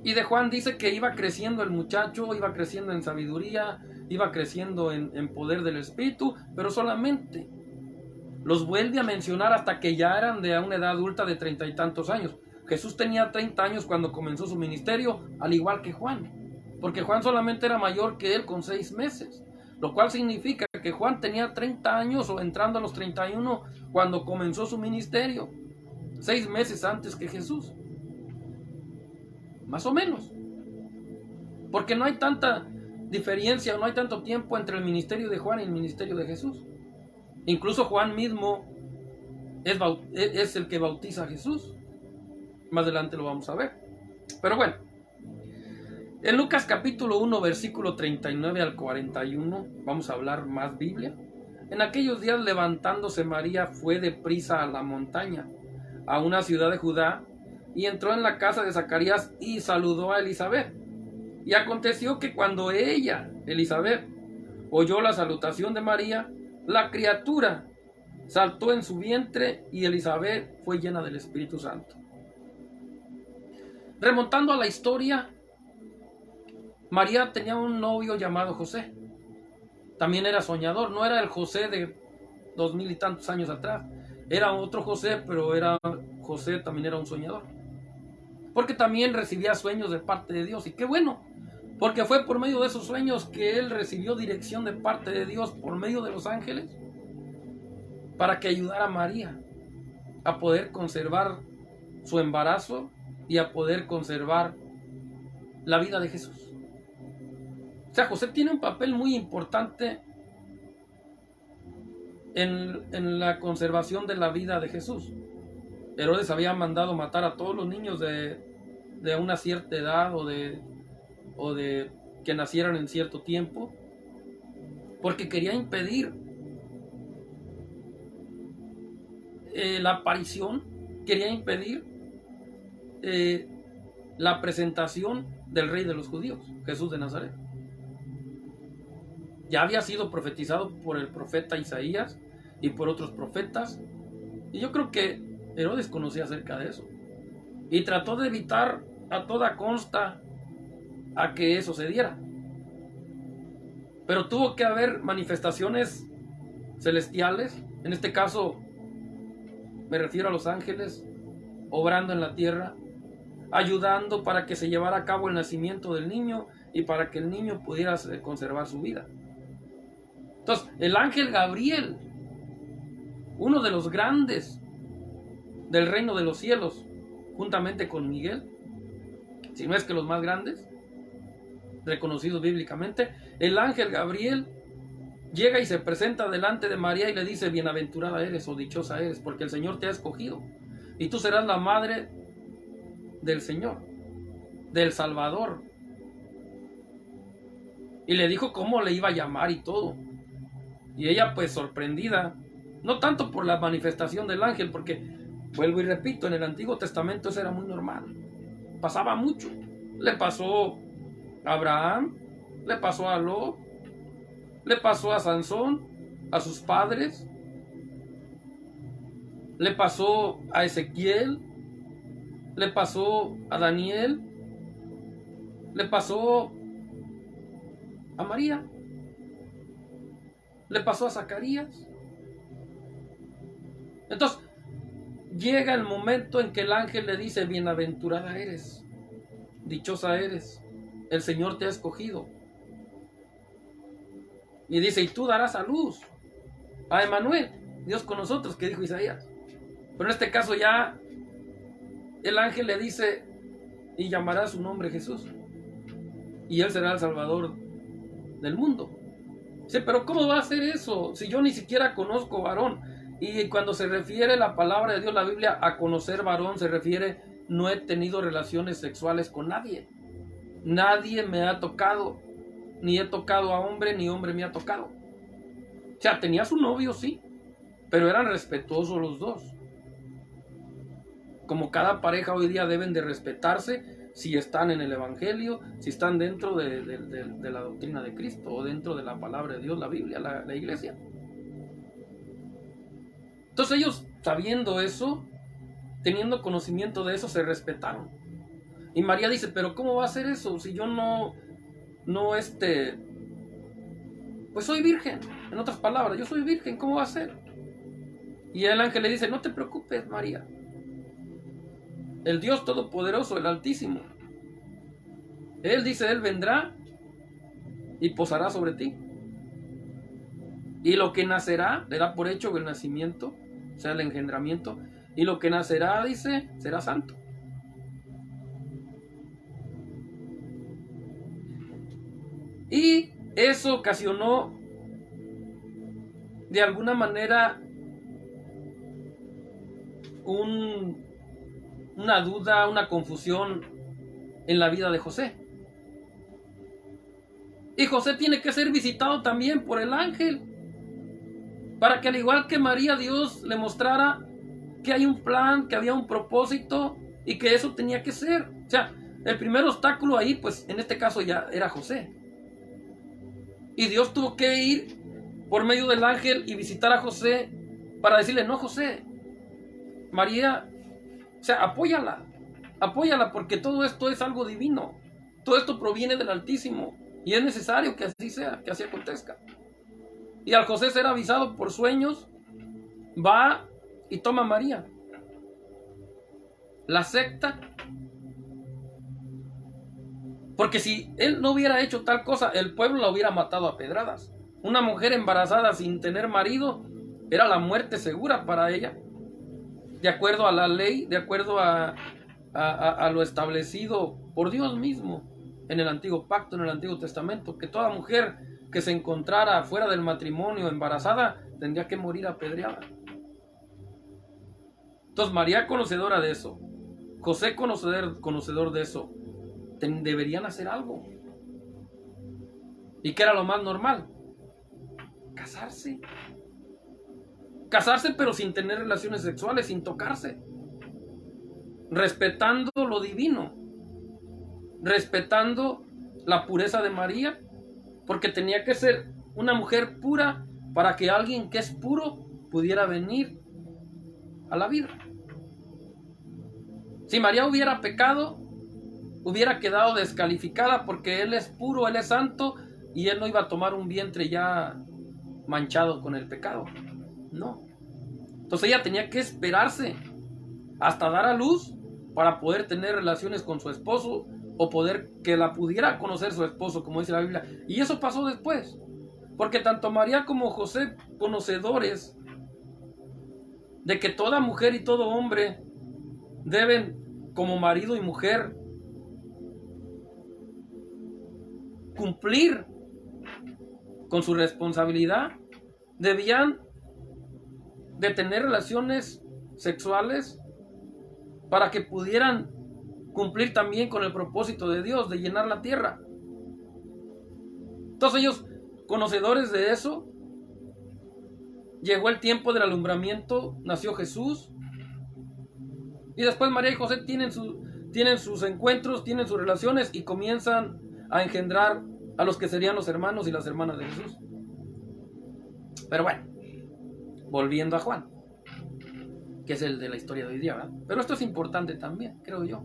Y de Juan dice que iba creciendo el muchacho, iba creciendo en sabiduría, iba creciendo en poder del Espíritu, pero solamente los vuelve a mencionar hasta que ya eran de una edad adulta de 30 y tantos años. Jesús tenía 30 años cuando comenzó su ministerio, al igual que Juan, porque Juan solamente era mayor que él con 6 meses, lo cual significa que Juan tenía 30 años o entrando a los 31 cuando comenzó su ministerio, 6 meses antes que Jesús. Más o menos. Porque no hay tanta diferencia, no hay tanto tiempo entre el ministerio de Juan y el ministerio de Jesús. Incluso Juan mismo es el que bautiza a Jesús. Más adelante lo vamos a ver. Pero bueno, en Lucas capítulo 1, versículo 39 al 41, vamos a hablar más Biblia. En aquellos días, levantándose María, fue deprisa a la montaña, a una ciudad de Judá, y entró en la casa de Zacarías y saludó a Elizabeth. Y aconteció que cuando ella, Elizabeth, oyó la salutación de María, la criatura saltó en su vientre, y Elizabeth fue llena del Espíritu Santo. Remontando a la historia, María tenía un novio llamado José. También era soñador, no era el José de 2000 y tantos años atrás. Era otro José, pero José también era un soñador. Porque también recibía sueños de parte de Dios. Y qué bueno, porque fue por medio de esos sueños que él recibió dirección de parte de Dios por medio de los ángeles, para que ayudara a María a poder conservar su embarazo y a poder conservar la vida de Jesús. O sea, José tiene un papel muy importante en la conservación de la vida de Jesús. Herodes había mandado matar a todos los niños de una cierta edad o de que nacieran en cierto tiempo, porque quería impedir la aparición quería impedir la presentación del rey de los judíos, Jesús de Nazaret. Ya había sido profetizado por el profeta Isaías y por otros profetas, y yo creo que Herodes conocía acerca de eso y trató de evitar a toda costa a que eso se diera, pero tuvo que haber manifestaciones celestiales. En este caso me refiero a los ángeles obrando en la tierra, ayudando para que se llevara a cabo el nacimiento del niño y para que el niño pudiera conservar su vida. Entonces, el ángel Gabriel, uno de los grandes del reino de los cielos, juntamente con Miguel, si no es que los más grandes, reconocidos bíblicamente, el ángel Gabriel llega y se presenta delante de María y le dice: bienaventurada eres o dichosa eres, porque el Señor te ha escogido y tú serás la madre del Señor, del Salvador. Y le dijo cómo le iba a llamar y todo. Y ella, pues, sorprendida, no tanto por la manifestación del ángel, porque, vuelvo y repito, en el Antiguo Testamento eso era muy normal, pasaba mucho. Le pasó a Abraham, le pasó a Lot, le pasó a Sansón, a sus padres, le pasó a Ezequiel, le pasó a Daniel, le pasó a María, le pasó a Zacarías. Entonces llega el momento en que el ángel le dice: bienaventurada eres, dichosa eres, el Señor te ha escogido. Y dice: y tú darás a luz a Emmanuel, Dios con nosotros, que dijo Isaías. Pero en este caso ya el ángel le dice: y llamará su nombre Jesús, y él será el Salvador del mundo. Dice: pero ¿cómo va a ser eso si yo ni siquiera conozco varón? Y cuando se refiere la palabra de Dios, la Biblia, a conocer varón, se refiere: no he tenido relaciones sexuales con nadie, nadie me ha tocado, ni he tocado a hombre, ni hombre me ha tocado. O sea, tenía su novio, sí, pero eran respetuosos los dos. Como cada pareja hoy día deben de respetarse si están en el Evangelio, si están dentro de la doctrina de Cristo o dentro de la palabra de Dios, la Biblia, la iglesia. Entonces ellos, sabiendo eso, teniendo conocimiento de eso, se respetaron. Y María dice: pero ¿cómo va a ser eso si yo pues soy virgen? En otras palabras, yo soy virgen, ¿cómo va a ser? Y el ángel le dice: no te preocupes, María, el Dios Todopoderoso, el Altísimo, Él dice: Él vendrá y posará sobre ti, y lo que nacerá, le da por hecho el nacimiento, o sea, el engendramiento, y lo que nacerá, dice, será santo. Y eso ocasionó de alguna manera una duda, una confusión en la vida de José. Y José tiene que ser visitado también por el ángel, para que, al igual que María, Dios le mostrara que hay un plan, que había un propósito y que eso tenía que ser. O sea, el primer obstáculo ahí, pues en este caso ya era José. Y Dios tuvo que ir por medio del ángel y visitar a José para decirle: no, José, María, o sea, apóyala, porque todo esto es algo divino, todo esto proviene del Altísimo y es necesario que así sea, que así acontezca. Y al José ser avisado por sueños, va y toma a María, la acepta, porque si él no hubiera hecho tal cosa, el pueblo la hubiera matado a pedradas. Una mujer embarazada sin tener marido era la muerte segura para ella, de acuerdo a la ley, de acuerdo a lo establecido por Dios mismo en el Antiguo Pacto, en el Antiguo Testamento, que toda mujer que se encontrara fuera del matrimonio embarazada tendría que morir apedreada. Entonces María, conocedora de eso, José, conocedor de eso, deberían hacer algo. ¿Y qué era lo más normal? Casarse. casarse pero sin tener relaciones sexuales, sin tocarse, respetando lo divino, respetando la pureza de María, porque tenía que ser una mujer pura para que alguien que es puro pudiera venir a la vida. Si María hubiera pecado, hubiera quedado descalificada, porque Él es puro, Él es santo, y Él no iba a tomar un vientre ya manchado con el pecado. No. Entonces ella tenía que esperarse hasta dar a luz para poder tener relaciones con su esposo, o poder que la pudiera conocer su esposo, como dice la Biblia. Y eso pasó después, porque tanto María como José, conocedores de que toda mujer y todo hombre deben, como marido y mujer, cumplir con su responsabilidad, debían de tener relaciones sexuales para que pudieran cumplir también con el propósito de Dios de llenar la tierra. Entonces ellos, conocedores de eso, llegó el tiempo del alumbramiento, nació Jesús, y después María y José tienen sus encuentros, tienen sus relaciones, y comienzan a engendrar a los que serían los hermanos y las hermanas de Jesús. Pero bueno, volviendo a Juan, que es el de la historia de hoy día, ¿verdad? Pero esto es importante también, creo yo.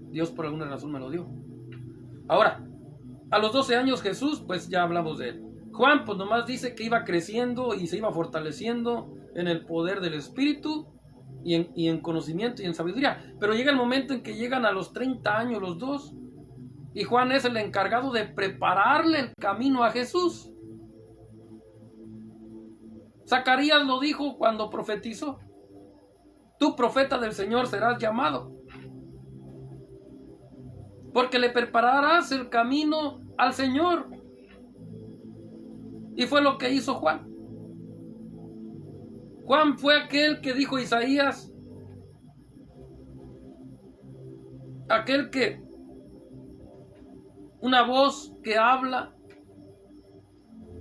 Dios por alguna razón me lo dio. Ahora, a los 12 años Jesús, pues ya hablamos de él. Juan, pues nomás dice que iba creciendo y se iba fortaleciendo en el poder del Espíritu y en conocimiento y en sabiduría. Pero llega el momento en que llegan a los 30 años los dos, y Juan es el encargado de prepararle el camino a Jesús. Zacarías lo dijo cuando profetizó: tú, profeta del Señor, serás llamado, porque le prepararás el camino al Señor. Y fue lo que hizo Juan. Juan fue aquel que dijo Isaías, aquel que, una voz que habla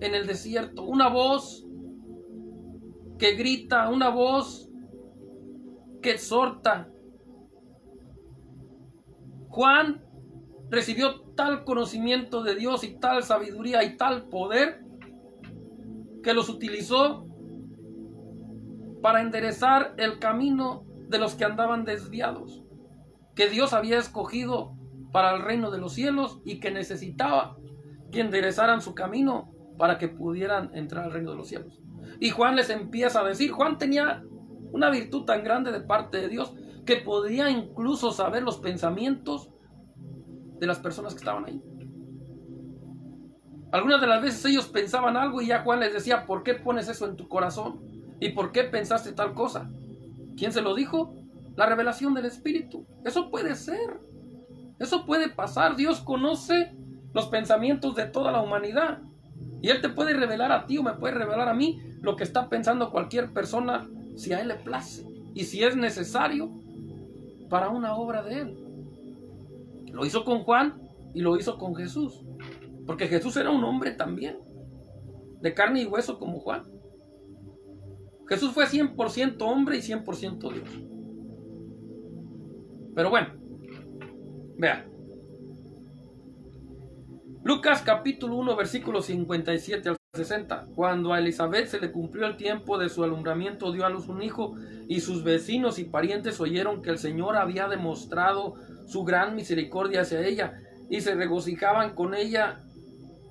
en el desierto, una voz que grita, una voz que exhorta. Juan recibió tal conocimiento de Dios y tal sabiduría y tal poder que los utilizó para enderezar el camino de los que andaban desviados, que Dios había escogido para el reino de los cielos y que necesitaba que enderezaran su camino para que pudieran entrar al reino de los cielos. Y Juan les empieza a decir, Juan tenía una virtud tan grande de parte de Dios que podía incluso saber los pensamientos de las personas que estaban ahí. Algunas de las veces ellos pensaban algo y ya Juan les decía, ¿por qué pones eso en tu corazón? ¿Y por qué pensaste tal cosa? ¿Quién se lo dijo? La revelación del Espíritu. Eso puede ser. Eso puede pasar. Dios conoce los pensamientos de toda la humanidad. Y Él te puede revelar a ti o me puede revelar a mí lo que está pensando cualquier persona, si a Él le place y si es necesario para una obra de Él. Lo hizo con Juan y lo hizo con Jesús. Porque Jesús era un hombre también, de carne y hueso como Juan. Jesús fue 100% hombre y 100% Dios. Pero bueno, vean. Lucas capítulo 1, versículos 57 al 60. Cuando a Elizabeth se le cumplió el tiempo de su alumbramiento, dio a luz un hijo, y sus vecinos y parientes oyeron que el Señor había demostrado su gran misericordia hacia ella, y se regocijaban con ella.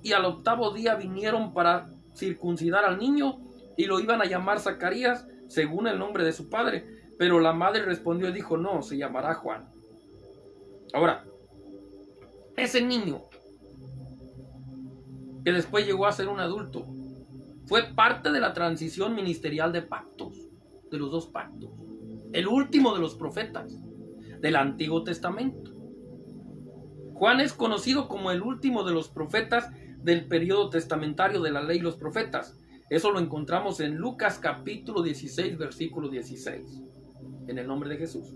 Y al 8º día vinieron para circuncidar al niño, y lo iban a llamar Zacarías, según el nombre de su padre. Pero la madre respondió y dijo, no, se llamará Juan. Ahora, ese niño, que después llegó a ser un adulto, fue parte de la transición ministerial de pactos, de los dos pactos, el último de los profetas del Antiguo Testamento. Juan es conocido como el último de los profetas del periodo testamentario de la ley y los profetas. Eso lo encontramos en Lucas capítulo 16, versículo 16, en el nombre de Jesús.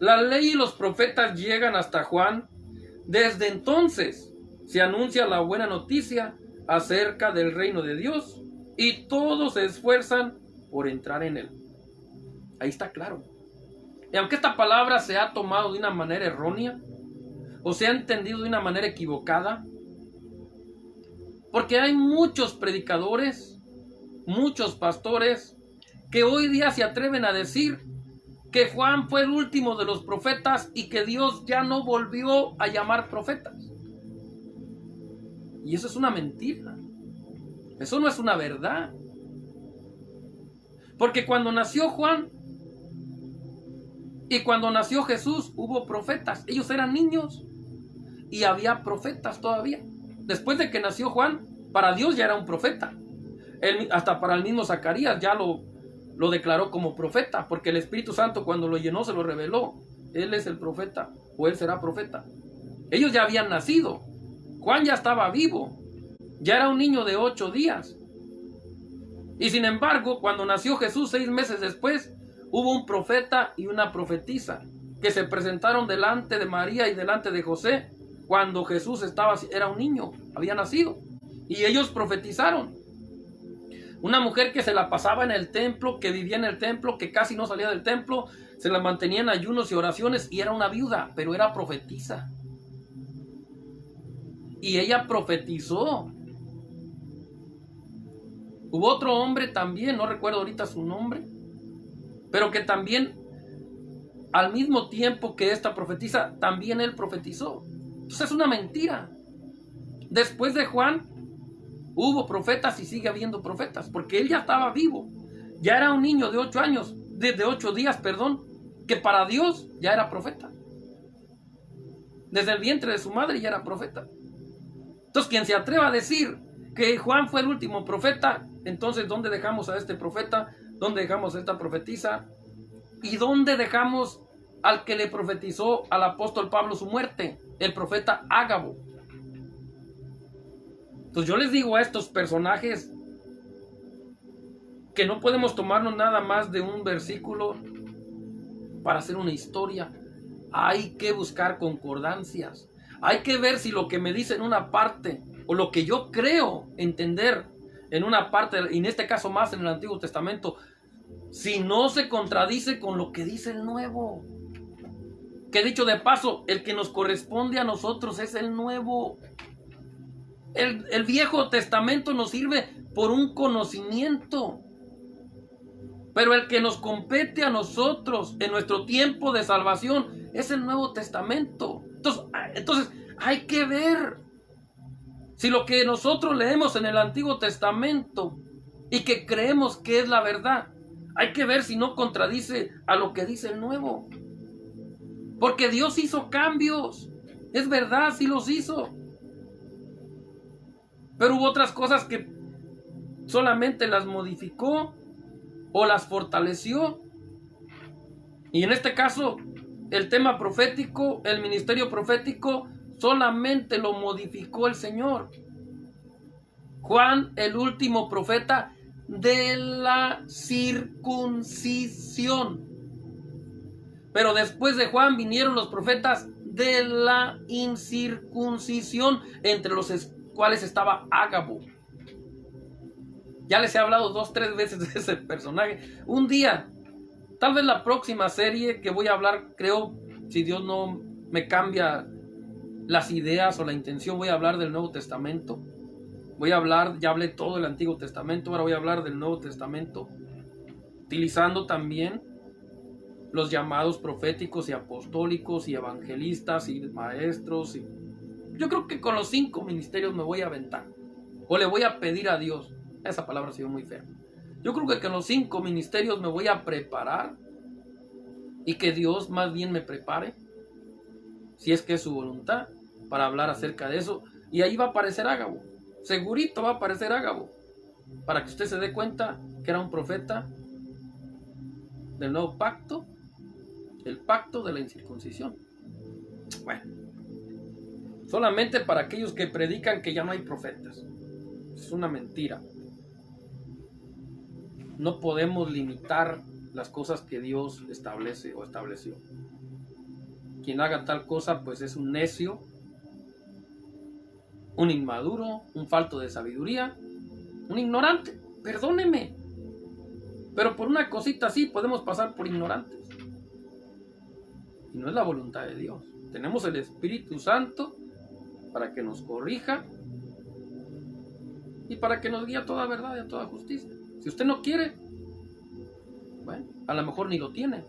La ley y los profetas llegan hasta Juan. Desde entonces se anuncia la buena noticia acerca del reino de Dios, y todos se esfuerzan por entrar en él. Ahí está claro. Y aunque esta palabra se ha tomado de una manera errónea, o se ha entendido de una manera equivocada, porque hay muchos predicadores, muchos pastores, que hoy día se atreven a decir que Juan fue el último de los profetas y que Dios ya no volvió a llamar profetas. Y eso es una mentira. Eso no es una verdad. Porque cuando nació Juan y cuando nació Jesús hubo profetas. Ellos eran niños y había profetas todavía. Después de que nació Juan, para Dios ya era un profeta. Hasta para el mismo Zacarías ya lo declaró como profeta, porque el Espíritu Santo cuando lo llenó se lo reveló. Él es el profeta, o él será profeta. Ellos ya habían nacido. Juan ya estaba vivo. Ya era un niño de 8 días. Y sin embargo, cuando nació Jesús 6 meses después, hubo un profeta y una profetisa que se presentaron delante de María y delante de José cuando Jesús era un niño, había nacido. Y ellos profetizaron. Una mujer que se la pasaba en el templo, que vivía en el templo, que casi no salía del templo, se la mantenía en ayunos y oraciones y era una viuda, pero era profetisa. Y ella profetizó. Hubo otro hombre también, no recuerdo ahorita su nombre, pero que también, al mismo tiempo que esta profetiza, también él profetizó. Entonces es una mentira. Después de Juan, hubo profetas y sigue habiendo profetas, porque él ya estaba vivo. Ya era un niño de 8 años, de 8 días, perdón, que para Dios ya era profeta. Desde el vientre de su madre ya era profeta. Entonces, quien se atreva a decir que Juan fue el último profeta, entonces, ¿dónde dejamos a este profeta? ¿Dónde dejamos a esta profetisa? ¿Y dónde dejamos al que le profetizó al apóstol Pablo su muerte? El profeta Ágabo. Entonces yo les digo a estos personajes que no podemos tomarnos nada más de un versículo para hacer una historia. Hay que buscar concordancias. Hay que ver si lo que me dice en una parte o lo que yo creo entender en una parte, y en este caso más en el Antiguo Testamento, si no se contradice con lo que dice el Nuevo. Que dicho de paso, el que nos corresponde a nosotros es el Nuevo. El Viejo Testamento nos sirve por un conocimiento, pero el que nos compete a nosotros en nuestro tiempo de salvación es el Nuevo Testamento. Entonces hay que ver si lo que nosotros leemos en el Antiguo Testamento y que creemos que es la verdad, hay que ver si no contradice a lo que dice el Nuevo. Porque Dios hizo cambios, es verdad, sí los hizo. Pero hubo otras cosas que solamente las modificó o las fortaleció. Y en este caso, el tema profético, el ministerio profético, solamente lo modificó el Señor. Juan, el último profeta de la circuncisión. Pero después de Juan vinieron los profetas de la incircuncisión, entre los cuales estaba Ágabo. Ya les he hablado 2 o 3 veces de ese personaje. Un día, tal vez la próxima serie que voy a hablar, creo, si Dios no me cambia las ideas o la intención, voy a hablar del Nuevo Testamento. Voy a hablar, ya hablé todo del Antiguo Testamento, ahora voy a hablar del Nuevo Testamento, utilizando también los llamados proféticos y apostólicos y evangelistas y maestros. Yo creo que con los 5 ministerios me voy a aventar, o le voy a pedir a Dios. Esa palabra ha sido muy fea. Yo creo que con los 5 ministerios me voy a preparar, y que Dios más bien me prepare, si es que es su voluntad, para hablar acerca de eso. Y ahí va a aparecer Ágabo, segurito va a aparecer Ágabo, para que usted se dé cuenta que era un profeta del nuevo pacto, el pacto de la incircuncisión. Bueno, solamente para aquellos que predican que ya no hay profetas. Es una mentira. No podemos limitar las cosas que Dios establece o estableció. Quien haga tal cosa, pues es un necio, un inmaduro, un falto de sabiduría, un ignorante. Perdóneme. Pero por una cosita así podemos pasar por ignorantes. Y no es la voluntad de Dios. Tenemos el Espíritu Santo para que nos corrija y para que nos guíe a toda verdad y a toda justicia. Si usted no quiere, bueno, a lo mejor ni lo tiene.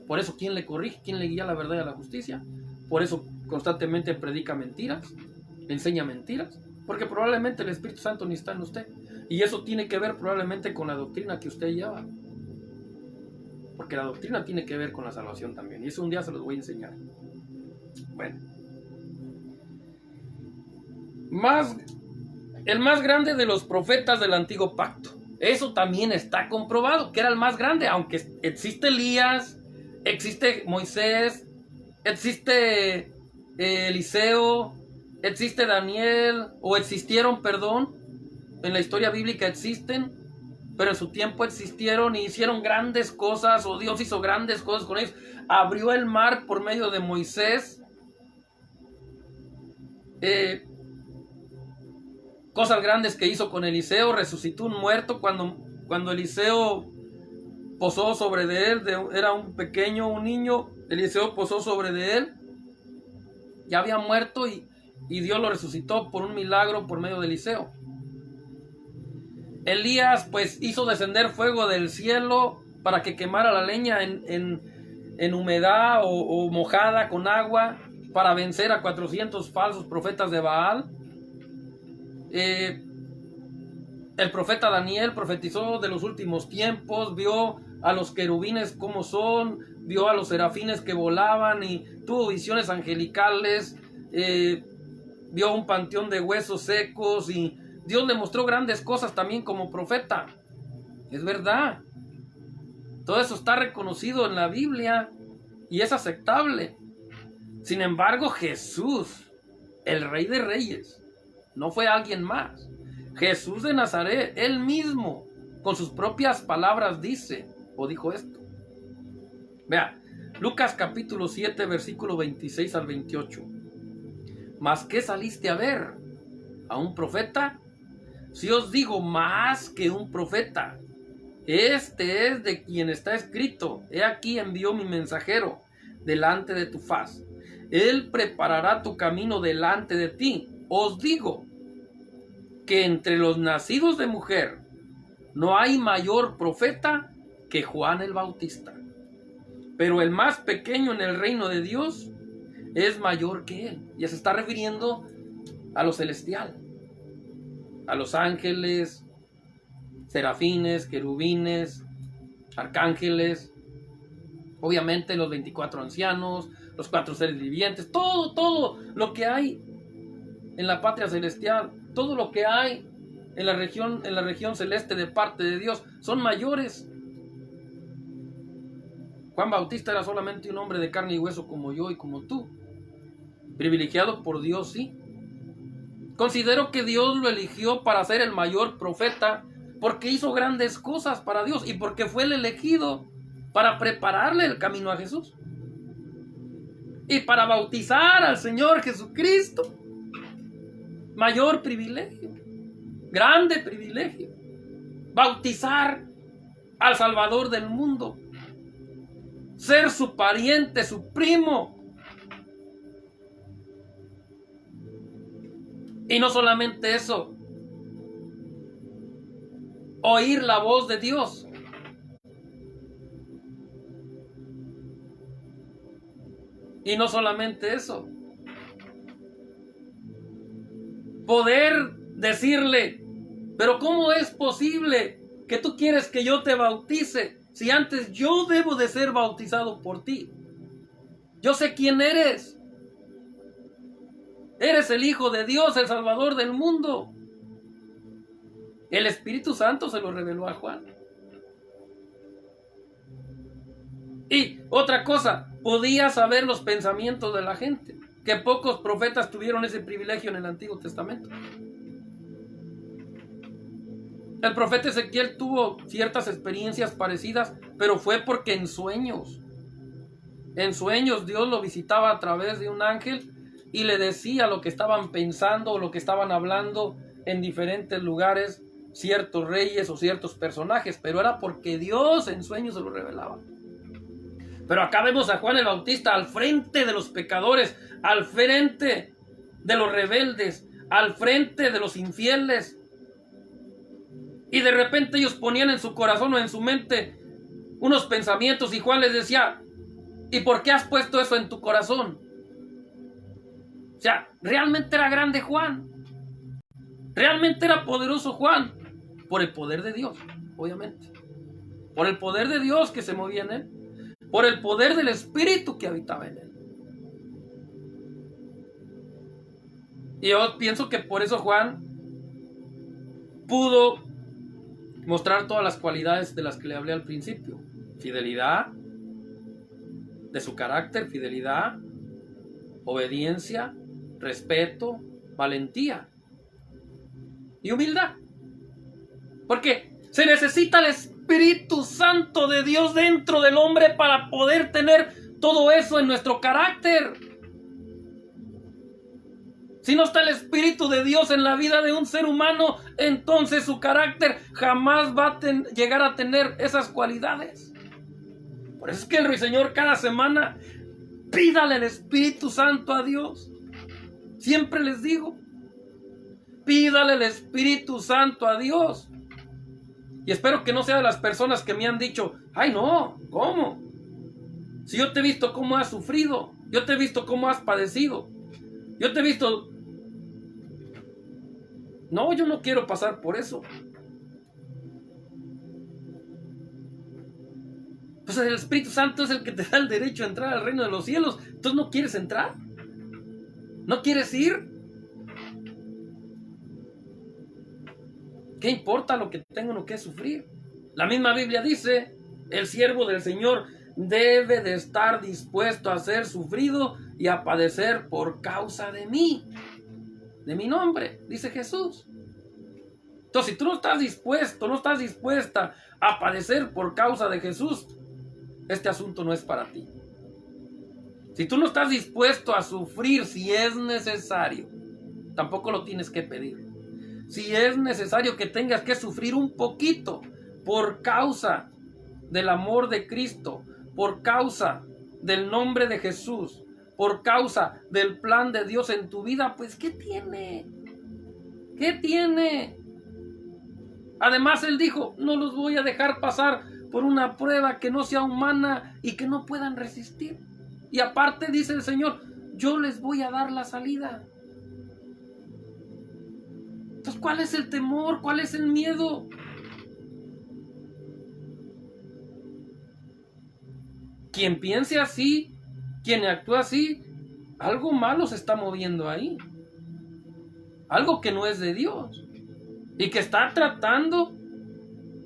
Por eso, ¿quién le corrige? ¿Quién le guía a la verdad y a la justicia? Por eso constantemente predica mentiras, enseña mentiras, porque probablemente el Espíritu Santo ni está en usted. Y eso tiene que ver probablemente con la doctrina que usted lleva. Porque la doctrina tiene que ver con la salvación también. Y eso un día se los voy a enseñar. Bueno. El más grande de los profetas del antiguo pacto. Eso también está comprobado, que era el más grande. Aunque existe Elías, existe Moisés, existe Eliseo, existe Daniel, o existieron, perdón, en la historia bíblica existen, pero en su tiempo existieron y hicieron grandes cosas, o Dios hizo grandes cosas con ellos. Abrió el mar por medio de Moisés. Cosas grandes que hizo con Eliseo. Resucitó un muerto cuando Eliseo posó sobre de él. Era un niño. Eliseo posó sobre de él. Ya había muerto y Dios lo resucitó por un milagro por medio de Eliseo. Elías pues hizo descender fuego del cielo para que quemara la leña en humedad o mojada con agua, para vencer a 400 falsos profetas de Baal. El profeta Daniel profetizó de los últimos tiempos, vio a los querubines como son, vio a los serafines que volaban y tuvo visiones angelicales, vio un panteón de huesos secos y Dios le mostró grandes cosas también como profeta. Es verdad. Todo eso está reconocido en la Biblia y es aceptable. Sin embargo, Jesús, el Rey de Reyes, no fue alguien más. Jesús de Nazaret, él mismo, con sus propias palabras dijo esto. Vea, Lucas capítulo 7, versículo 26 al 28. ¿Mas qué saliste a ver? ¿A un profeta? Si os digo más que un profeta, este es de quien está escrito: he aquí envió mi mensajero delante de tu faz. Él preparará tu camino delante de ti. Os digo que entre los nacidos de mujer no hay mayor profeta que Juan el Bautista. Pero el más pequeño en el reino de Dios es mayor que él. Ya se está refiriendo a lo celestial, a los ángeles, serafines, querubines, arcángeles, obviamente los 24 ancianos, los 4 seres vivientes, todo lo que hay en la patria celestial, todo lo que hay en la región celeste de parte de Dios, son mayores. Juan Bautista era solamente un hombre de carne y hueso como yo y como tú, privilegiado por Dios, sí. Considero que Dios lo eligió para ser el mayor profeta porque hizo grandes cosas para Dios y porque fue el elegido para prepararle el camino a Jesús y para bautizar al Señor Jesucristo. Mayor privilegio, grande privilegio, bautizar al Salvador del mundo, ser su pariente, su primo. Y no solamente eso, oír la voz de Dios. Y no solamente eso, poder decirle: pero ¿cómo es posible que tú quieres que yo te bautice si antes yo debo de ser bautizado por ti? Yo sé quién eres. Eres el Hijo de Dios, el Salvador del mundo. El Espíritu Santo se lo reveló a Juan. Y otra cosa, podía saber los pensamientos de la gente, que pocos profetas tuvieron ese privilegio en el Antiguo Testamento. El profeta Ezequiel tuvo ciertas experiencias parecidas, pero fue porque en sueños Dios lo visitaba a través de un ángel y le decía lo que estaban pensando o lo que estaban hablando en diferentes lugares ciertos reyes o ciertos personajes, pero era porque Dios en sueños se lo revelaba. Pero acá vemos a Juan el Bautista al frente de los pecadores, al frente de los rebeldes, al frente de los infieles. Y de repente ellos ponían en su corazón o en su mente unos pensamientos y Juan les decía, ¿y por qué has puesto eso en tu corazón? O sea, realmente era grande Juan. Realmente era poderoso Juan. Por el poder de Dios, obviamente. Por el poder de Dios que se movía en él. Por el poder del Espíritu que habitaba en él. Y yo pienso que por eso Juan pudo mostrar todas las cualidades de las que le hablé al principio. Fidelidad, de su carácter, fidelidad, obediencia, respeto, valentía y humildad. Porque se necesita el Espíritu Santo de Dios dentro del hombre para poder tener todo eso en nuestro carácter. Si no está el Espíritu de Dios en la vida de un ser humano, entonces su carácter jamás va a llegar a tener esas cualidades. Por eso es que el Ruiseñor cada semana pídale el Espíritu Santo a Dios. Siempre les digo, pídale el Espíritu Santo a Dios. Y espero que no sea de las personas que me han dicho, ay no, ¿cómo? Si yo te he visto cómo has sufrido, yo te he visto cómo has padecido, yo te he visto... No, yo no quiero pasar por eso. Pues el Espíritu Santo es el que te da el derecho a entrar al reino de los cielos. Entonces no quieres entrar. ¿No quieres ir? ¿Qué importa lo que tengo o que sufrir? La misma Biblia dice, el siervo del Señor debe de estar dispuesto a ser sufrido y a padecer por causa de mí. De mi nombre, dice Jesús. Entonces, si tú no estás dispuesto, no estás dispuesta a padecer por causa de Jesús, este asunto no es para ti. Si tú no estás dispuesto a sufrir si es necesario, tampoco lo tienes que pedir. Si es necesario que tengas que sufrir un poquito por causa del amor de Cristo, por causa del nombre de Jesús, por causa del plan de Dios en tu vida, pues ¿qué tiene? ¿Qué tiene? Además Él dijo, no los voy a dejar pasar por una prueba que no sea humana y que no puedan resistir. Y aparte dice el Señor, yo les voy a dar la salida. Entonces, ¿cuál es el temor? ¿Cuál es el miedo? Quien piense así, quien actúe así, algo malo se está moviendo ahí. Algo que no es de Dios. Y que está tratando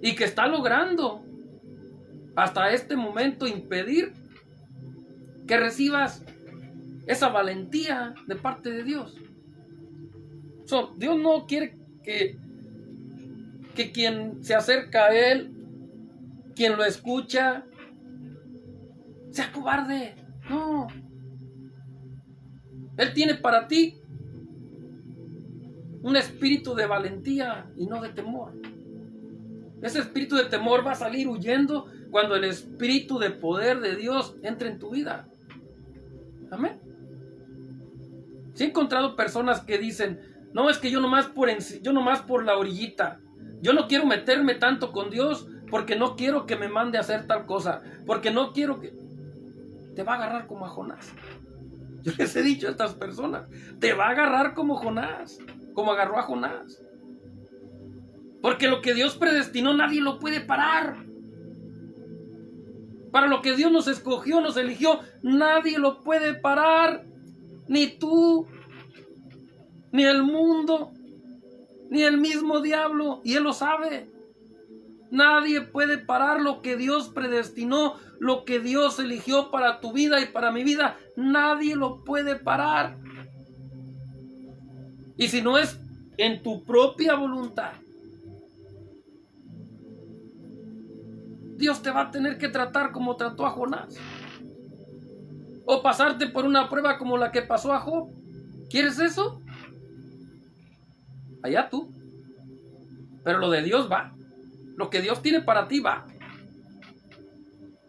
y que está logrando hasta este momento impedir que recibas esa valentía de parte de Dios. Dios no quiere que quien se acerca a Él, quien lo escucha, sea cobarde. No. Él tiene para ti un espíritu de valentía y no de temor. Ese espíritu de temor va a salir huyendo cuando el espíritu de poder de Dios entre en tu vida. Amén. Sí he encontrado personas que dicen, no, es que yo nomás por la orillita. Yo no quiero meterme tanto con Dios porque no quiero que me mande a hacer tal cosa. Porque no quiero que... Te va a agarrar como a Jonás. Yo les he dicho a estas personas, te va a agarrar como Jonás, como agarró a Jonás. Porque lo que Dios predestinó nadie lo puede parar. Para lo que Dios nos escogió, nos eligió, nadie lo puede parar. Ni tú, ni el mundo, ni el mismo diablo. Y Él lo sabe. Nadie puede parar lo que Dios predestinó, lo que Dios eligió para tu vida y para mi vida. Nadie lo puede parar. Y si no es en tu propia voluntad, Dios te va a tener que tratar como trató a Jonás. O pasarte por una prueba como la que pasó a Job. ¿Quieres eso? Allá tú. Pero lo de Dios va. Lo que Dios tiene para ti va.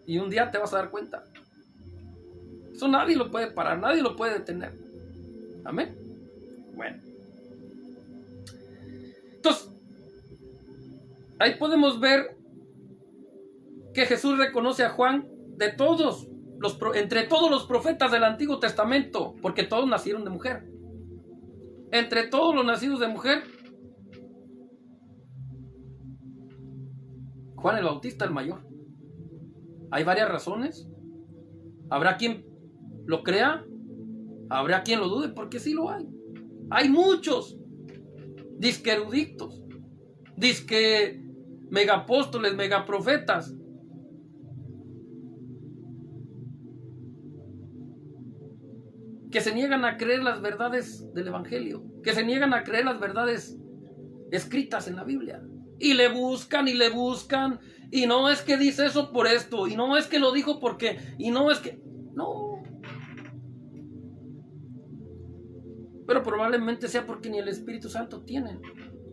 Y un día te vas a dar cuenta. Eso nadie lo puede parar, nadie lo puede detener. Amén. Bueno. Entonces, ahí podemos ver que Jesús reconoce a Juan de todos, entre todos los profetas del Antiguo Testamento, porque todos nacieron de mujer. Entre todos los nacidos de mujer, Juan el Bautista el mayor. Hay varias razones. Habrá quien lo crea, habrá quien lo dude, porque sí lo hay. Hay muchos disque eruditos, disque megapóstoles, megaprofetas, que se niegan a creer las verdades del Evangelio, que se niegan a creer las verdades escritas en la Biblia. Y le buscan, y no es que dice eso por esto, y no es que lo dijo porque, y no es que... No. Pero probablemente sea porque ni el Espíritu Santo tiene.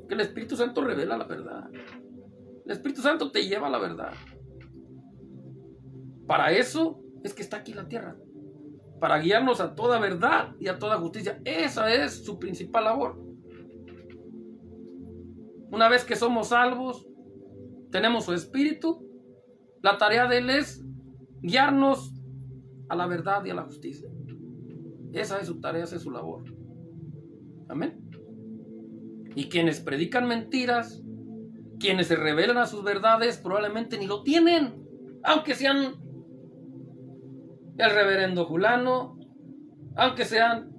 Que el Espíritu Santo revela la verdad. El Espíritu Santo te lleva a la verdad. Para eso es que está aquí en la tierra. Para guiarnos a toda verdad y a toda justicia. Esa es su principal labor. Una vez que somos salvos, tenemos su Espíritu, la tarea de Él es guiarnos a la verdad y a la justicia. Esa es su tarea, esa es su labor. Amén. Y quienes predican mentiras, quienes se revelan a sus verdades, probablemente ni lo tienen, aunque sean el reverendo fulano, aunque sean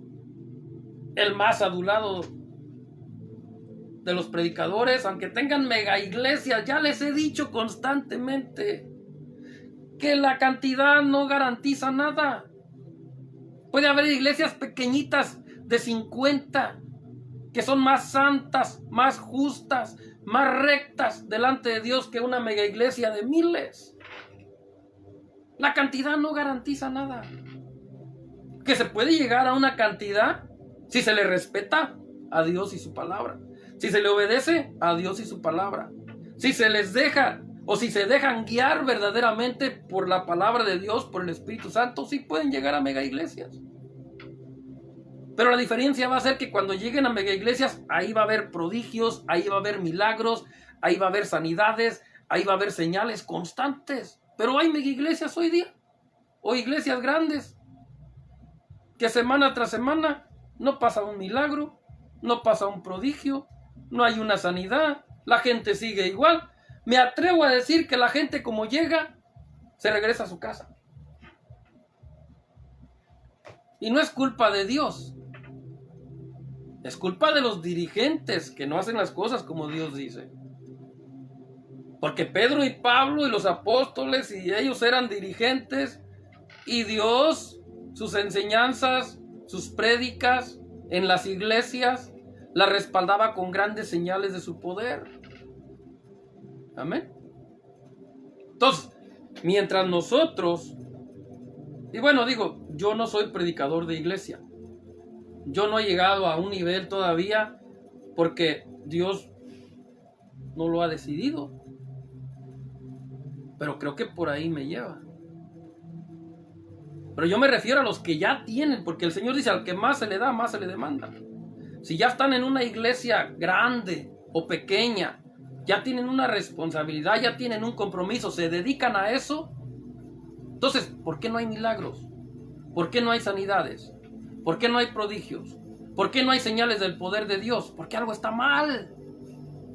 el más adulado de los predicadores, aunque tengan mega iglesias. Ya les he dicho constantemente que la cantidad no garantiza nada. Puede haber iglesias pequeñitas de 50 que son más santas, más justas, más rectas delante de Dios que una mega iglesia de miles. La cantidad no garantiza nada. Que se puede llegar a una cantidad si se le respeta a Dios y su palabra, si se le obedece a Dios y su palabra, si se les deja o si se dejan guiar verdaderamente por la palabra de Dios, por el Espíritu Santo, sí pueden llegar a mega iglesias. Pero la diferencia va a ser que cuando lleguen a mega iglesias, ahí va a haber prodigios, ahí va a haber milagros, ahí va a haber sanidades, ahí va a haber señales constantes. Pero hay mega iglesias hoy día, o iglesias grandes, que semana tras semana no pasa un milagro, no pasa un prodigio, no hay una sanidad, la gente sigue igual. Me atrevo a decir que la gente, como llega, se regresa a su casa. Y no es culpa de Dios, es culpa de los dirigentes que no hacen las cosas como Dios dice. Porque Pedro y Pablo y los apóstoles y ellos eran dirigentes, y Dios, sus enseñanzas, sus prédicas en las iglesias, la respaldaba con grandes señales de su poder. Amén. Entonces, mientras nosotros, y bueno, digo, yo no soy predicador de iglesia, yo no he llegado a un nivel todavía porque Dios no lo ha decidido, pero creo que por ahí me lleva. Pero yo me refiero a los que ya tienen, porque el Señor dice: al que más se le da, más se le demanda. Si ya están en una iglesia grande o pequeña, ya tienen una responsabilidad, ya tienen un compromiso, se dedican a eso. Entonces, ¿por qué no hay milagros? ¿Por qué no hay sanidades? ¿Por qué no hay prodigios? ¿Por qué no hay señales del poder de Dios? Porque algo está mal.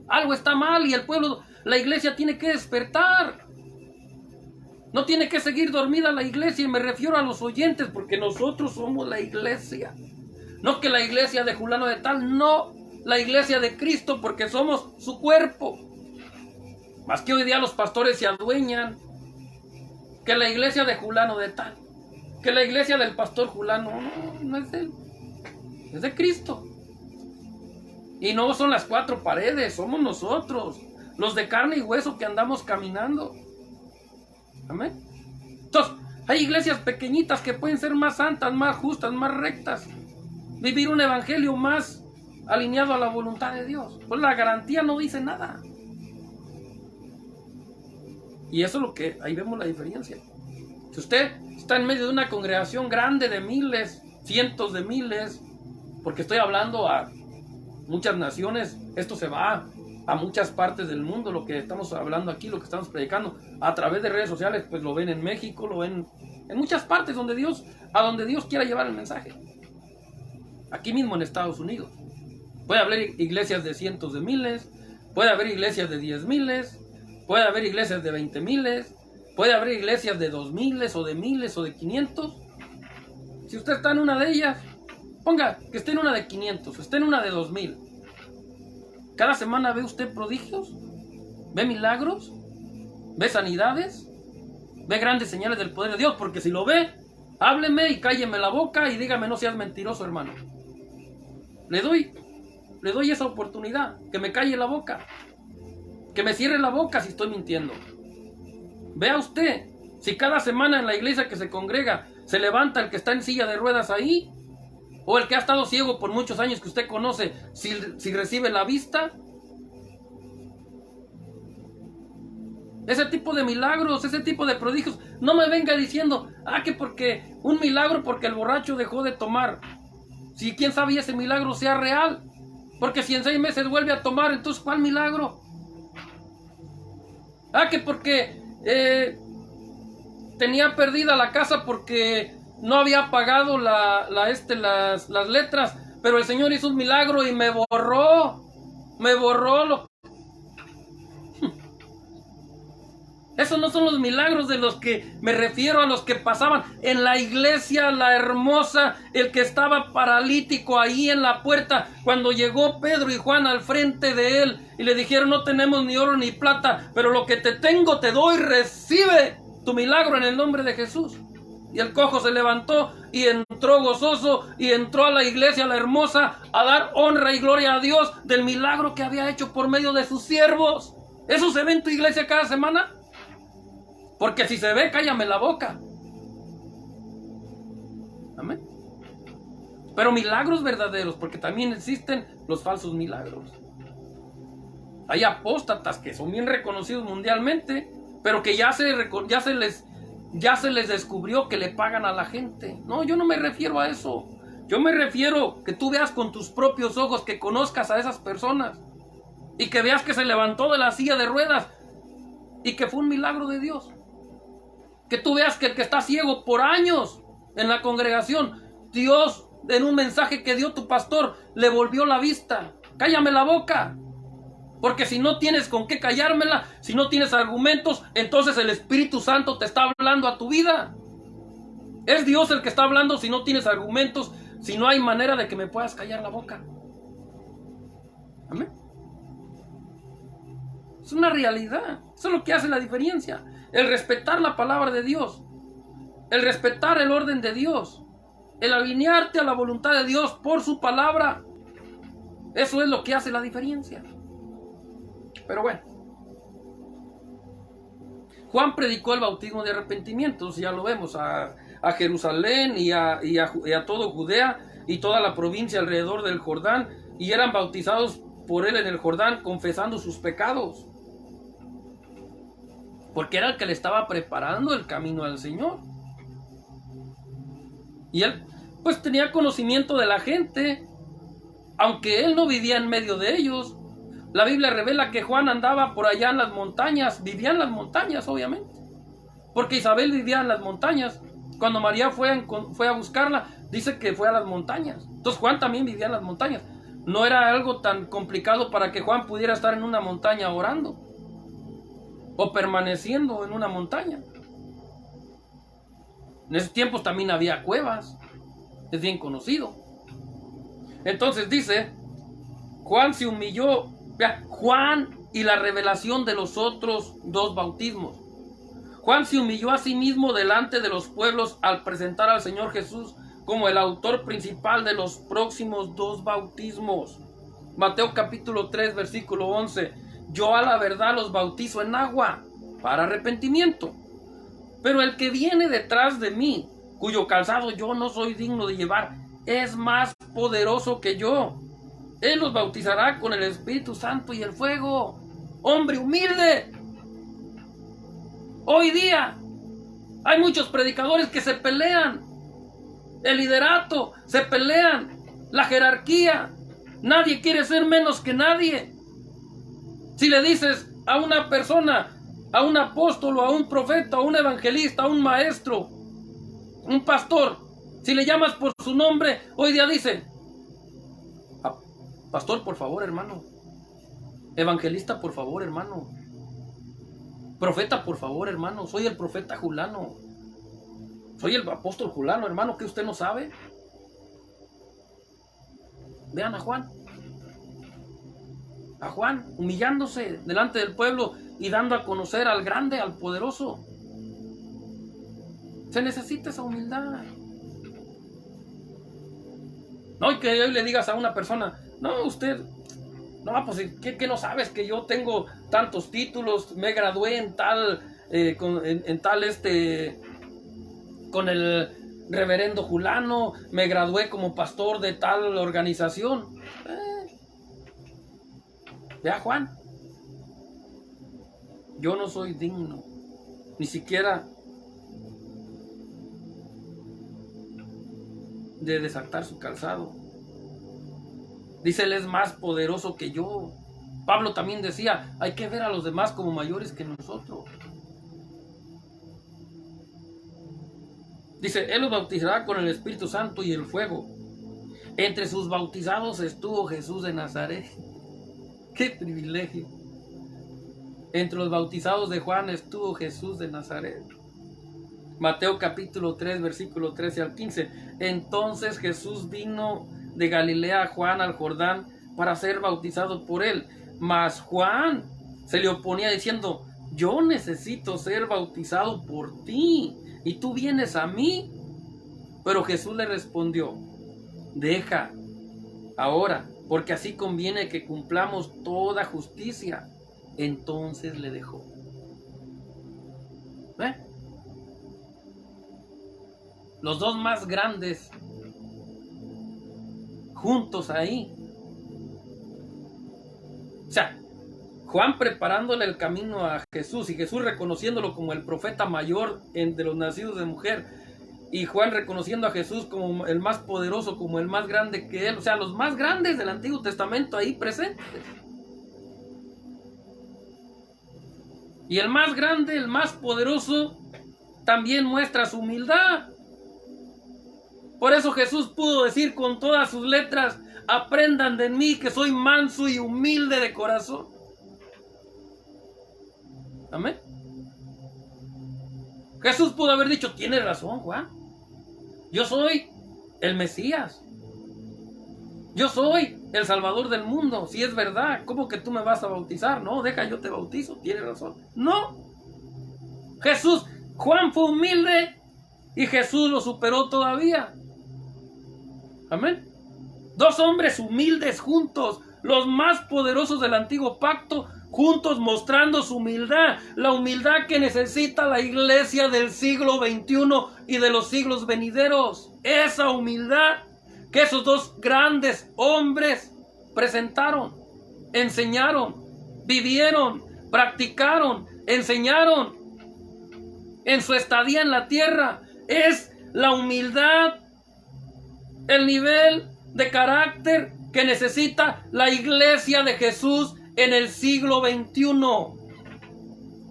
Algo está mal, y el pueblo, la iglesia tiene que despertar. No tiene que seguir dormida la iglesia, y me refiero a los oyentes, porque nosotros somos la iglesia. No que la iglesia de fulano de tal, no, la iglesia de Cristo, porque somos su cuerpo. Más que hoy día los pastores se adueñan, que la iglesia de fulano de tal, que la iglesia del pastor fulano, no es de él, es de Cristo. Y no son las cuatro paredes, somos nosotros, los de carne y hueso que andamos caminando. Amén. Entonces, hay iglesias pequeñitas que pueden ser más santas, más justas, más rectas, vivir un evangelio más alineado a la voluntad de Dios. Pues la garantía no dice nada. Y eso es lo que, ahí vemos la diferencia. Si usted está en medio de una congregación grande de miles, cientos de miles, porque estoy hablando a muchas naciones, esto se va a muchas partes del mundo, lo que estamos hablando aquí, lo que estamos predicando, a través de redes sociales, pues lo ven en México, lo ven en muchas partes donde Dios quiera llevar el mensaje. Aquí mismo en Estados Unidos. Puede haber iglesias de cientos de miles, puede haber iglesias de 10 miles, puede haber iglesias de 20 miles, puede haber iglesias de 2 miles o de miles o de 500. Si usted está en una de ellas, ponga que esté en una de 500, esté en una de 2000. Cada semana ve usted prodigios, ve milagros, ve sanidades, ve grandes señales del poder de Dios, porque si lo ve, hábleme y cálleme la boca y dígame no seas mentiroso, hermano. Le doy esa oportunidad, que me calle la boca, que me cierre la boca si estoy mintiendo. Vea usted, si cada semana en la iglesia que se congrega se levanta el que está en silla de ruedas ahí, o el que ha estado ciego por muchos años que usted conoce, si recibe la vista. Ese tipo de milagros, ese tipo de prodigios, no me venga diciendo, que porque un milagro porque el borracho dejó de tomar. Si quién sabe ese milagro sea real, porque si en 6 meses vuelve a tomar, entonces ¿cuál milagro? Que porque tenía perdida la casa porque no había pagado las letras, pero el Señor hizo un milagro y me borró lo. Esos no son los milagros de los que me refiero, a los que pasaban en la iglesia, la hermosa, el que estaba paralítico ahí en la puerta, cuando llegó Pedro y Juan al frente de él y le dijeron, no tenemos ni oro ni plata, pero lo que te tengo te doy, recibe tu milagro en el nombre de Jesús. Y el cojo se levantó y entró gozoso y entró a la iglesia, la hermosa, a dar honra y gloria a Dios del milagro que había hecho por medio de sus siervos. ¿Eso se ve en tu iglesia cada semana? Porque si se ve, cállame la boca. Amén. Pero milagros verdaderos, porque también existen los falsos milagros. Hay apóstatas que son bien reconocidos mundialmente, pero que ya se les descubrió que le pagan a la gente. No, yo no me refiero a eso. Yo me refiero que tú veas con tus propios ojos, que conozcas a esas personas y que veas que se levantó de la silla de ruedas y que fue un milagro de Dios. Que tú veas que el que está ciego por años en la congregación, Dios, en un mensaje que dio tu pastor, le volvió la vista. Cállame la boca. Porque si no tienes con qué callármela, si no tienes argumentos, entonces el Espíritu Santo te está hablando a tu vida. Es Dios el que está hablando si no tienes argumentos, si no hay manera de que me puedas callar la boca. Amén. Es una realidad. Eso es lo que hace la diferencia. El respetar la palabra de Dios. El respetar el orden de Dios. El alinearte a la voluntad de Dios por su palabra. Eso es lo que hace la diferencia. Pero bueno. Juan predicó el bautismo de arrepentimiento. Ya lo vemos a Jerusalén y a todo Judea y toda la provincia alrededor del Jordán. Y eran bautizados por él en el Jordán, confesando sus pecados. Porque era el que le estaba preparando el camino al Señor. Y él pues tenía conocimiento de la gente, aunque él no vivía en medio de ellos. La Biblia revela que Juan andaba por allá en las montañas, vivía en las montañas obviamente, porque Isabel vivía en las montañas. Cuando María fue a buscarla, dice que fue a las montañas. Entonces Juan también vivía en las montañas. No era algo tan complicado para que Juan pudiera estar en una montaña orando o permaneciendo en una montaña. En esos tiempos también había cuevas, es bien conocido. Entonces dice, Juan se humilló, Juan y la revelación de los otros 2 bautismos. Juan se humilló a sí mismo delante de los pueblos al presentar al Señor Jesús como el autor principal de los próximos 2 bautismos. Mateo capítulo 3 versículo 11. Yo a la verdad los bautizo en agua para arrepentimiento, pero el que viene detrás de mí, cuyo calzado yo no soy digno de llevar, es más poderoso que yo. Él los bautizará con el Espíritu Santo y el fuego. Hombre humilde. Hoy día hay muchos predicadores que se pelean. El liderato, se pelean. La jerarquía. Nadie quiere ser menos que nadie. Si le dices a una persona, a un apóstol, a un profeta, a un evangelista, a un maestro, un pastor, si le llamas por su nombre, hoy día dice: pastor, por favor, hermano. Evangelista, por favor, hermano. Profeta, por favor, hermano. Soy el profeta Julano. Soy el apóstol Julano, hermano. ¿Qué usted no sabe? Vean a Juan. A Juan humillándose delante del pueblo y dando a conocer al grande, al poderoso. Se necesita esa humildad. No, y que hoy le digas a una persona: no, usted, no, pues ¿qué no sabes? Que yo tengo tantos títulos, me gradué en tal, con el reverendo Julano, me gradué como pastor de tal organización. Vea, Juan, yo no soy digno, ni siquiera de desatar su calzado. Dice: él es más poderoso que yo. Pablo también decía: hay que ver a los demás como mayores que nosotros. Dice: él los bautizará con el Espíritu Santo y el fuego. Entre sus bautizados estuvo Jesús de Nazaret. ¡Qué privilegio! Entre los bautizados de Juan estuvo Jesús de Nazaret. Mateo capítulo 3, versículo 13 al 15. Entonces Jesús vino de Galilea a Juan al Jordán para ser bautizado por él. Mas Juan se le oponía diciendo: yo necesito ser bautizado por ti, y tú vienes a mí. Pero Jesús le respondió: deja ahora, porque así conviene que cumplamos toda justicia. Entonces le dejó. ¿Ve? Los dos más grandes juntos ahí. O sea, Juan preparándole el camino a Jesús y Jesús reconociéndolo como el profeta mayor de los nacidos de mujer, y Juan reconociendo a Jesús como el más poderoso, como el más grande que él. O sea, los más grandes del Antiguo Testamento ahí presentes. Y el más grande, el más poderoso, también muestra su humildad. Por eso Jesús pudo decir con todas sus letras: aprendan de mí, que soy manso y humilde de corazón. Amén. Jesús pudo haber dicho: tienes razón, Juan. Yo soy el Mesías. Yo soy el Salvador del mundo. Si es verdad, ¿cómo que tú me vas a bautizar? No, deja, yo te bautizo. Tienes razón. No. Jesús, Juan fue humilde y Jesús lo superó todavía. Amén. Dos hombres humildes juntos, los más poderosos del antiguo pacto, juntos mostrando su humildad, la humildad que necesita la iglesia del siglo XXI y de los siglos venideros. Esa humildad que esos dos grandes hombres presentaron, enseñaron, vivieron, practicaron, enseñaron en su estadía en la tierra, es la humildad, el nivel de carácter que necesita la iglesia de Jesús en el siglo XXI.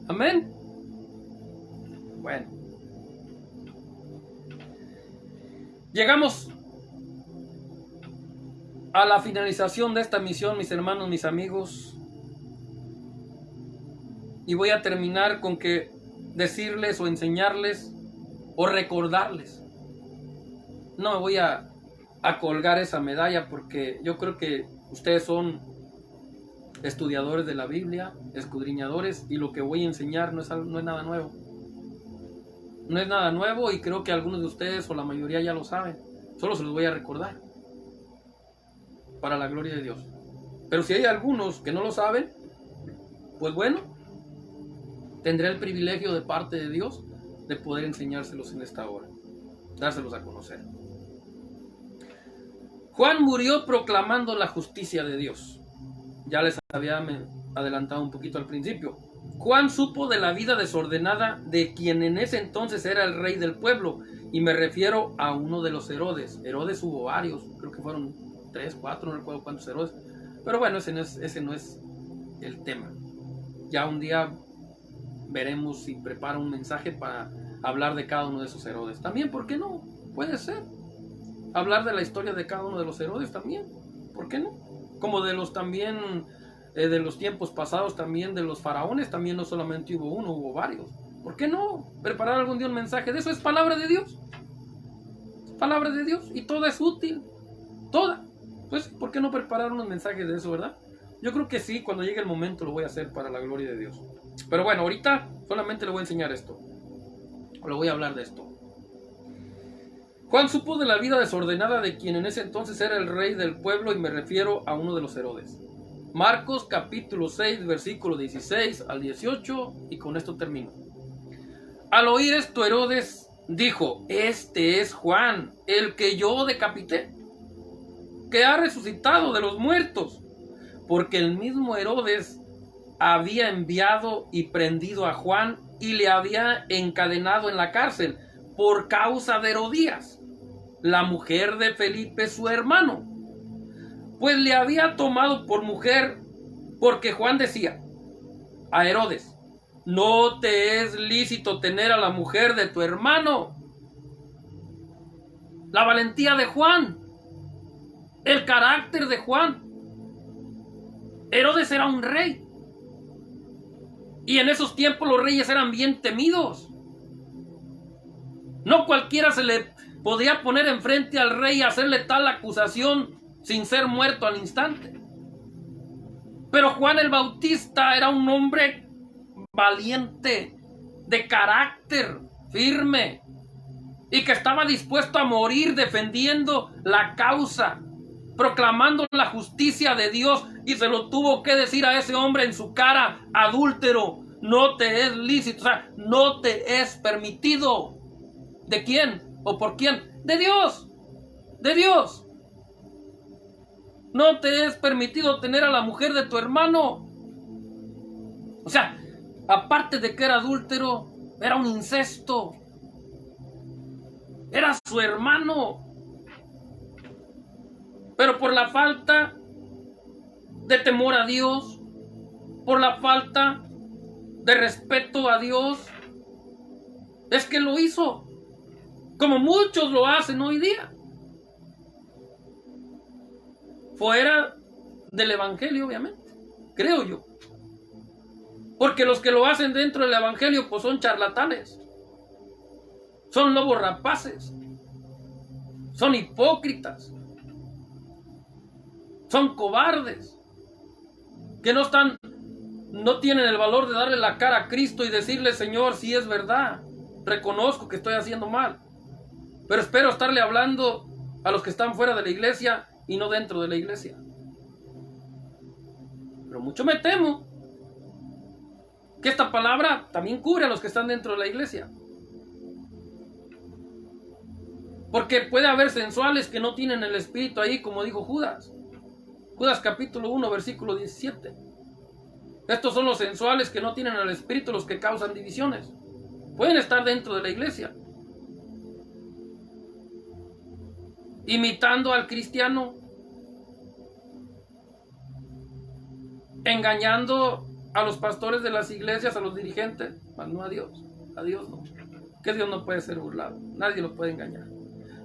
Amén. Bueno, llegamos a la finalización de esta misión, mis hermanos, mis amigos, y voy a terminar con que decirles o enseñarles o recordarles. No me voy a colgar esa medalla, porque yo creo que ustedes son estudiadores de la Biblia, escudriñadores, y lo que voy a enseñar no es nada nuevo. No es nada nuevo, y creo que algunos de ustedes o la mayoría ya lo saben. Solo se los voy a recordar, para la gloria de Dios. Pero si hay algunos que no lo saben, pues bueno, tendré el privilegio de parte de Dios de poder enseñárselos en esta hora, dárselos a conocer. Juan murió proclamando la justicia de Dios. Ya les había adelantado un poquito al principio. Juan supo de la vida desordenada de quien en ese entonces era el rey del pueblo, y me refiero a uno de los Herodes. Herodes hubo varios, creo que fueron 3, 4, no recuerdo cuántos Herodes. Pero bueno, ese no es el tema. Ya un día veremos si prepara un mensaje para hablar de cada uno de esos Herodes. También, ¿por qué no? Puede ser. Hablar de la historia de cada uno de los Herodes también. ¿Por qué no? Como de los también, de los tiempos pasados también, de los faraones, también no solamente hubo uno, hubo varios. ¿Por qué no? Preparar algún día un mensaje de eso. Es palabra de Dios. Palabra de Dios. Y toda es útil. Toda. Pues, ¿por qué no preparar unos mensajes de eso, verdad? Yo creo que sí, cuando llegue el momento lo voy a hacer para la gloria de Dios. Pero bueno, ahorita solamente le voy a enseñar esto. Le voy a hablar de esto. Juan supo de la vida desordenada de quien en ese entonces era el rey del pueblo, y me refiero a uno de los Herodes. Marcos capítulo 6, versículo 16 al 18, y con esto termino. Al oír esto, Herodes dijo: este es Juan, el que yo decapité, que ha resucitado de los muertos. Porque el mismo Herodes había enviado y prendido a Juan y le había encadenado en la cárcel por causa de Herodías, la mujer de Felipe su hermano, pues le había tomado por mujer, porque Juan decía a Herodes: no te es lícito tener a la mujer de tu hermano. La valentía de Juan, el carácter de Juan. Herodes era un rey, y en esos tiempos los reyes eran bien temidos. No cualquiera se le podía poner enfrente al rey y hacerle tal acusación sin ser muerto al instante. Pero Juan el Bautista era un hombre valiente, de carácter firme, y que estaba dispuesto a morir defendiendo la causa, proclamando la justicia de Dios, y se lo tuvo que decir a ese hombre en su cara: adúltero, no te es lícito, o sea, no te es permitido. ¿De quién? ¿O por quién? De Dios. De Dios. No te es permitido tener a la mujer de tu hermano. O sea, aparte de que era adúltero, era un incesto. Era su hermano. Pero por la falta de temor a Dios, por la falta de respeto a Dios, es que lo hizo, como muchos lo hacen hoy día, fuera del evangelio, obviamente, creo yo, porque los que lo hacen dentro del evangelio pues son charlatanes, son lobos rapaces, son hipócritas, son cobardes, que no tienen el valor de darle la cara a Cristo y decirle: Señor, sí es verdad, reconozco que estoy haciendo mal, pero espero estarle hablando a los que están fuera de la iglesia y no dentro de la iglesia. Pero mucho me temo que esta palabra también cubre a los que están dentro de la iglesia, porque puede haber sensuales que no tienen el espíritu ahí, como dijo Judas. Judas capítulo 1, versículo 17. Estos son los sensuales que no tienen el espíritu, los que causan divisiones. Pueden estar dentro de la iglesia, imitando al cristiano, engañando a los pastores de las iglesias, a los dirigentes, mas no a Dios. A Dios no. Que Dios no puede ser burlado. Nadie lo puede engañar.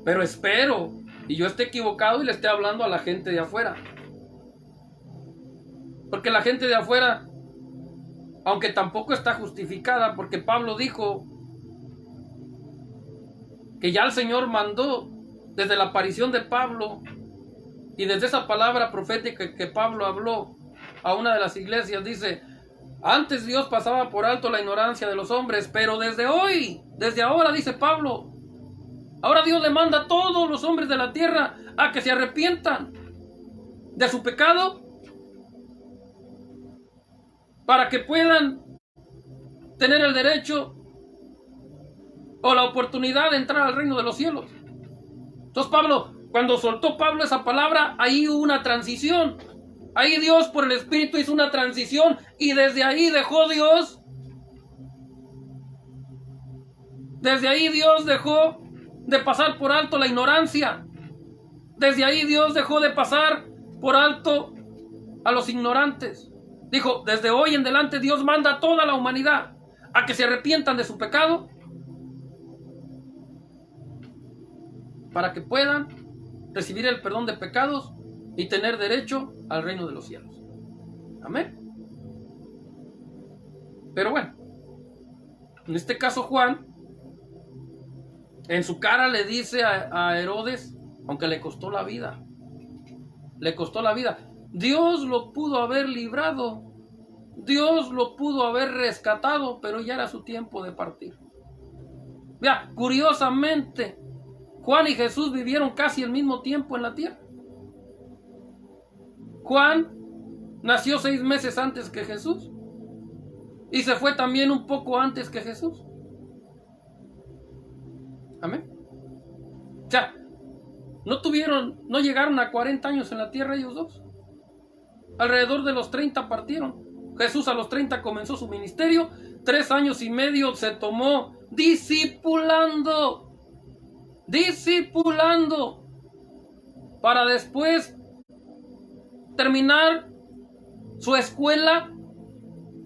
Pero espero, y yo esté equivocado y le esté hablando a la gente de afuera. Porque la gente de afuera, aunque tampoco está justificada, porque Pablo dijo que ya el Señor mandó desde la aparición de Pablo y desde esa palabra profética que Pablo habló a una de las iglesias, dice: antes Dios pasaba por alto la ignorancia de los hombres, pero desde hoy, desde ahora, dice Pablo, ahora Dios le manda a todos los hombres de la tierra a que se arrepientan de su pecado, para que puedan tener el derecho o la oportunidad de entrar al reino de los cielos. Entonces Pablo Cuando soltó Pablo esa palabra, ahí hubo una transición. Ahí Dios por el Espíritu hizo una transición y desde ahí dejó Dios. Desde ahí Dios dejó de pasar por alto la ignorancia. Desde ahí Dios dejó de pasar por alto a los ignorantes. Dijo, desde hoy en adelante Dios manda a toda la humanidad a que se arrepientan de su pecado para que puedan recibir el perdón de pecados y tener derecho al reino de los cielos. Amén. Pero bueno, en este caso Juan, en su cara le dice a Herodes, aunque le costó la vida, Dios lo pudo haber librado, Dios lo pudo haber rescatado, pero ya era su tiempo de partir. Vea, curiosamente, Juan y Jesús vivieron casi el mismo tiempo en la tierra. Juan nació 6 meses antes que Jesús y se fue también un poco antes que Jesús. Amén. O sea, no llegaron a 40 años en la tierra ellos dos. Alrededor de los 30 partieron. Jesús a los 30 comenzó su ministerio. 3 años y medio se tomó discipulando, para después terminar su escuela,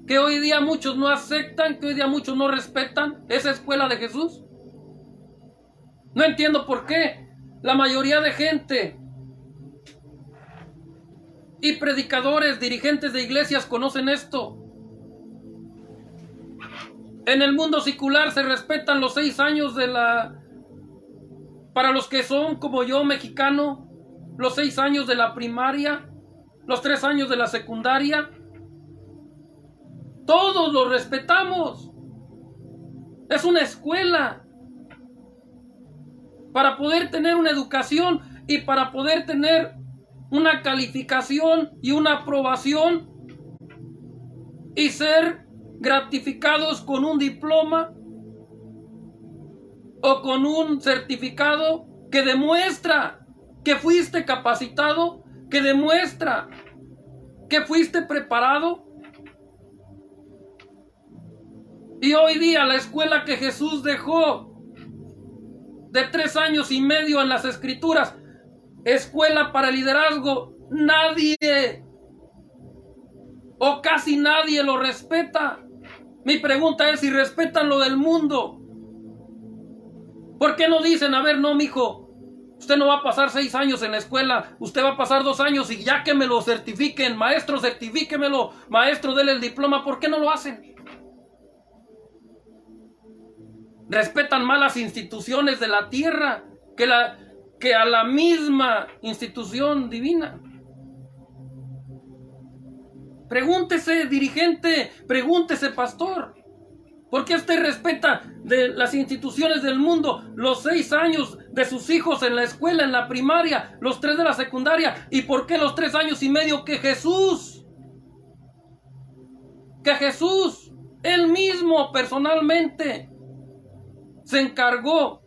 que hoy día muchos no aceptan, que hoy día muchos no respetan, esa escuela de Jesús. No entiendo por qué la mayoría de gente y predicadores, dirigentes de iglesias conocen esto. En el mundo secular se respetan los 6 años para los que son como yo, mexicano, los 6 años de la primaria, los 3 años de la secundaria. Todos los respetamos. Es una escuela para poder tener una educación y para poder tener una calificación y una aprobación y ser gratificados con un diploma o con un certificado que demuestra que fuiste capacitado, que demuestra que fuiste preparado. Y hoy día la escuela que Jesús dejó de 3 años y medio en las Escrituras, escuela para liderazgo, nadie o casi nadie lo respeta. Mi pregunta es si respetan lo del mundo. ¿Por qué no dicen, a ver, no, mijo, usted no va a pasar 6 años en la escuela, usted va a pasar 2 años y ya que me lo certifiquen, maestro, certifíquemelo, maestro, dele el diploma? ¿Por qué no lo hacen? Respetan más las instituciones de la tierra que a la misma institución divina. Pregúntese, dirigente, pregúntese, pastor, ¿por qué usted respeta de las instituciones del mundo los 6 años de sus hijos en la escuela, en la primaria, los 3 de la secundaria? ¿Y por qué los 3 años y medio que Jesús, él mismo personalmente, se encargó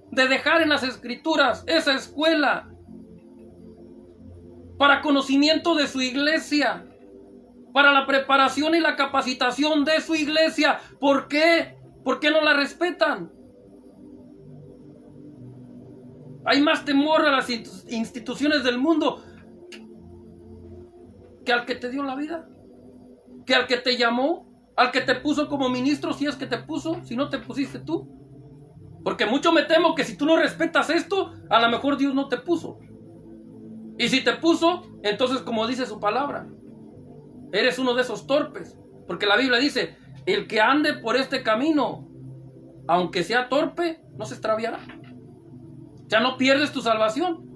de dejar en las Escrituras esa escuela para conocimiento de su iglesia, para la preparación y la capacitación de su iglesia? ¿Por qué? ¿Por qué no la respetan? Hay más temor a las instituciones del mundo que al que te dio la vida, que al que te llamó, al que te puso como ministro, si es que te puso, si no te pusiste tú. Porque mucho me temo que si tú no respetas esto, a lo mejor Dios no te puso. Y si te puso, entonces, como dice su palabra, eres uno de esos torpes. Porque la Biblia dice, el que ande por este camino, aunque sea torpe, no se extraviará. Ya no pierdes tu salvación,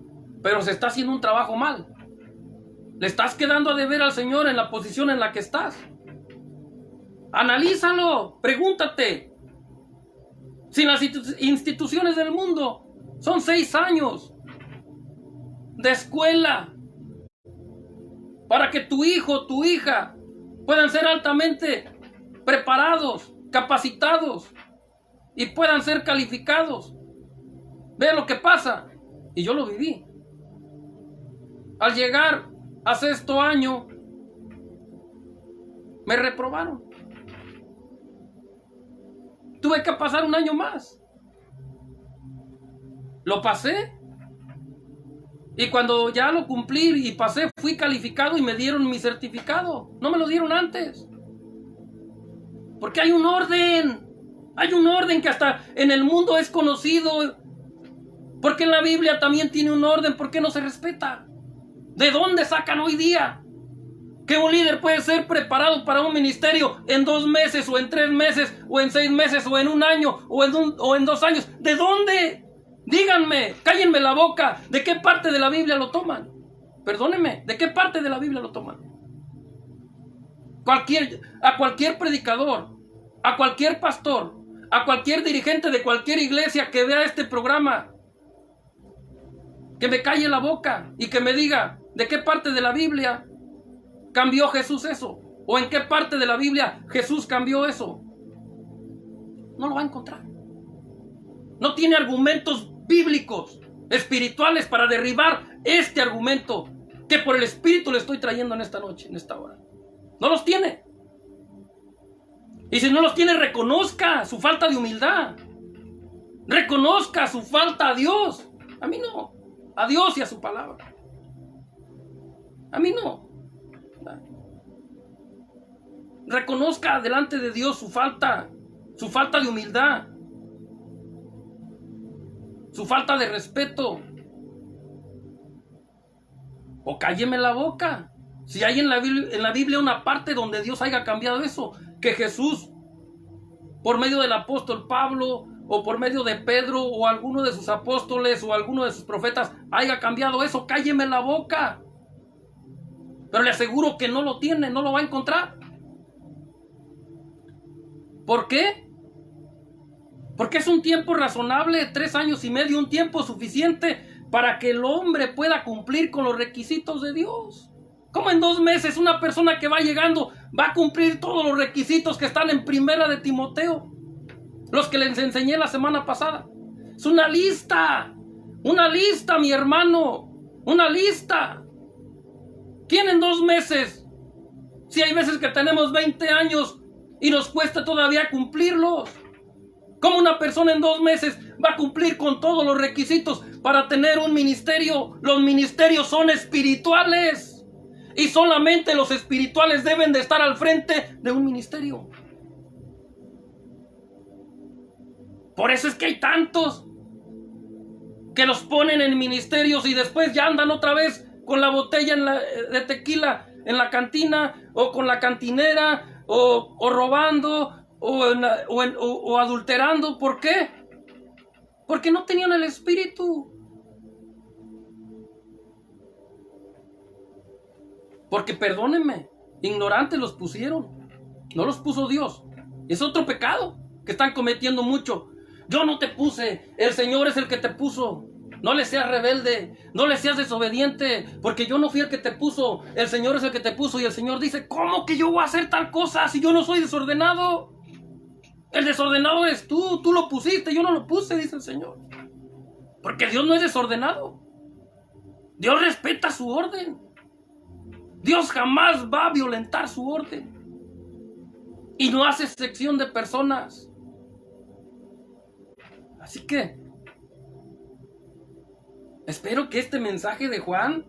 pero se está haciendo un trabajo mal. Le estás quedando a deber al Señor en la posición en la que estás. Analízalo, pregúntate. Si las instituciones del mundo son 6 años de escuela para que tu hijo, tu hija puedan ser altamente preparados, capacitados y puedan ser calificados. Vean lo que pasa. Y yo lo viví. Al llegar a sexto año, me reprobaron. Tuve que pasar un año más. Lo pasé. Y cuando ya lo cumplí y pasé, fui calificado y me dieron mi certificado. No me lo dieron antes. Porque hay un orden. Hay un orden que hasta en el mundo es conocido. Porque en la Biblia también tiene un orden. ¿Por qué no se respeta? ¿De dónde sacan hoy día que un líder puede ser preparado para un ministerio en 2 meses, o en 3 meses, o en 6 meses, o en 1 año, o en 2 años? ¿De dónde? Díganme, cállenme la boca. ¿De qué parte de la Biblia lo toman? Perdónenme, ¿de qué parte de la Biblia lo toman? A cualquier predicador, a cualquier pastor, a cualquier dirigente de cualquier iglesia que vea este programa, que me calle la boca y que me diga de qué parte de la Biblia cambió Jesús eso, o en qué parte de la Biblia Jesús cambió eso. No lo va a encontrar. No tiene argumentos bíblicos, espirituales, para derribar este argumento que por el Espíritu le estoy trayendo en esta noche, en esta hora. No los tiene. Y si no los tiene, reconozca su falta de humildad. Reconozca su falta a Dios. A mí no. A Dios y a su palabra. A mí no. Reconozca delante de Dios su falta de humildad, su falta de respeto. O cálleme la boca. Si hay en la Biblia una parte donde Dios haya cambiado eso, que Jesús, por medio del apóstol Pablo, o por medio de Pedro, o alguno de sus apóstoles, o alguno de sus profetas, haya cambiado eso, cálleme la boca. Pero le aseguro que no lo tiene, no lo va a encontrar. ¿Por qué? Porque es un tiempo razonable, 3 años y medio, un tiempo suficiente para que el hombre pueda cumplir con los requisitos de Dios. ¿Cómo en 2 meses una persona que va llegando va a cumplir todos los requisitos que están en Primera de Timoteo? Los que les enseñé la semana pasada. Es una lista, mi hermano, una lista. ¿Quién en 2 meses? Si hay veces que tenemos 20 años y nos cuesta todavía cumplirlos. ¿Cómo una persona en 2 meses va a cumplir con todos los requisitos para tener un ministerio? Los ministerios son espirituales. Y solamente los espirituales deben de estar al frente de un ministerio. Por eso es que hay tantos que los ponen en ministerios y después ya andan otra vez con la botella de tequila en la cantina, o con la cantinera, o robando, o adulterando. ¿Por qué? Porque no tenían el Espíritu. Porque, perdónenme, ignorantes los pusieron. No los puso Dios. Es otro pecado que están cometiendo mucho. Yo no te puse, el Señor es el que te puso. No le seas rebelde, no le seas desobediente, porque yo no fui el que te puso, el Señor es el que te puso. Y el Señor dice, ¿cómo que yo voy a hacer tal cosa si yo no soy desordenado? El desordenado eres tú lo pusiste, yo no lo puse, dice el Señor. Porque Dios no es desordenado. Dios respeta su orden. Dios jamás va a violentar su orden. Y no hace excepción de personas. Así que espero que este mensaje de Juan,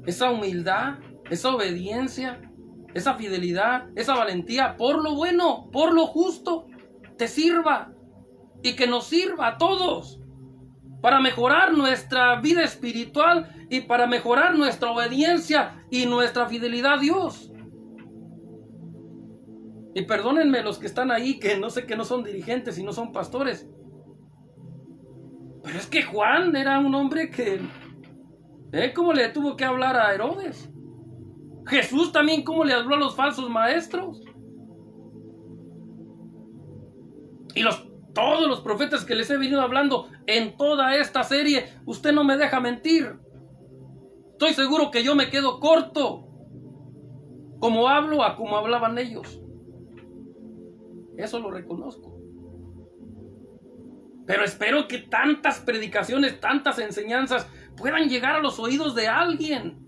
esa humildad, esa obediencia, esa fidelidad, esa valentía por lo bueno, por lo justo, te sirva, y que nos sirva a todos para mejorar nuestra vida espiritual y para mejorar nuestra obediencia y nuestra fidelidad a Dios. Y perdónenme los que están ahí, que no sé, que no son dirigentes y no son pastores, pero es que Juan era un hombre que, ¿cómo le tuvo que hablar a Herodes? Jesús también, ¿cómo le habló a los falsos maestros? Y todos los profetas que les he venido hablando en toda esta serie, usted no me deja mentir. Estoy seguro que yo me quedo corto, como hablo a como hablaban ellos. Eso lo reconozco. Pero espero que tantas predicaciones, tantas enseñanzas puedan llegar a los oídos de alguien,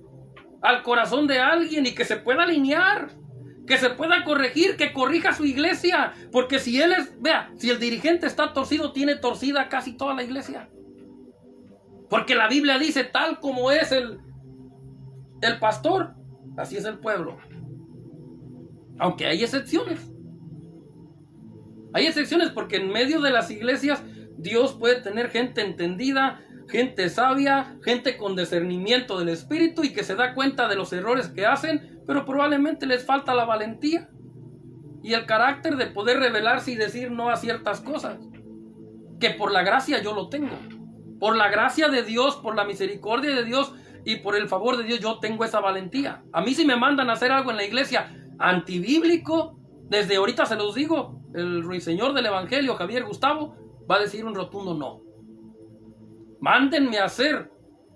al corazón de alguien, y que se pueda alinear, que se pueda corregir, que corrija su iglesia. Porque si él es, vea, si el dirigente está torcido, tiene torcida casi toda la iglesia. Porque la Biblia dice, tal como es el pastor, así es el pueblo. Aunque hay excepciones. Hay excepciones porque en medio de las iglesias Dios puede tener gente entendida, gente sabia, gente con discernimiento del espíritu y que se da cuenta de los errores que hacen, pero probablemente les falta la valentía y el carácter de poder rebelarse y decir no a ciertas cosas. Que por la gracia yo lo tengo. Por la gracia de Dios, por la misericordia de Dios y por el favor de Dios, yo tengo esa valentía. A mí si me mandan a hacer algo en la iglesia antibíblico, desde ahorita se los digo, el ruiseñor del evangelio, Javier Gustavo, va a decir un rotundo no. Mándenme a hacer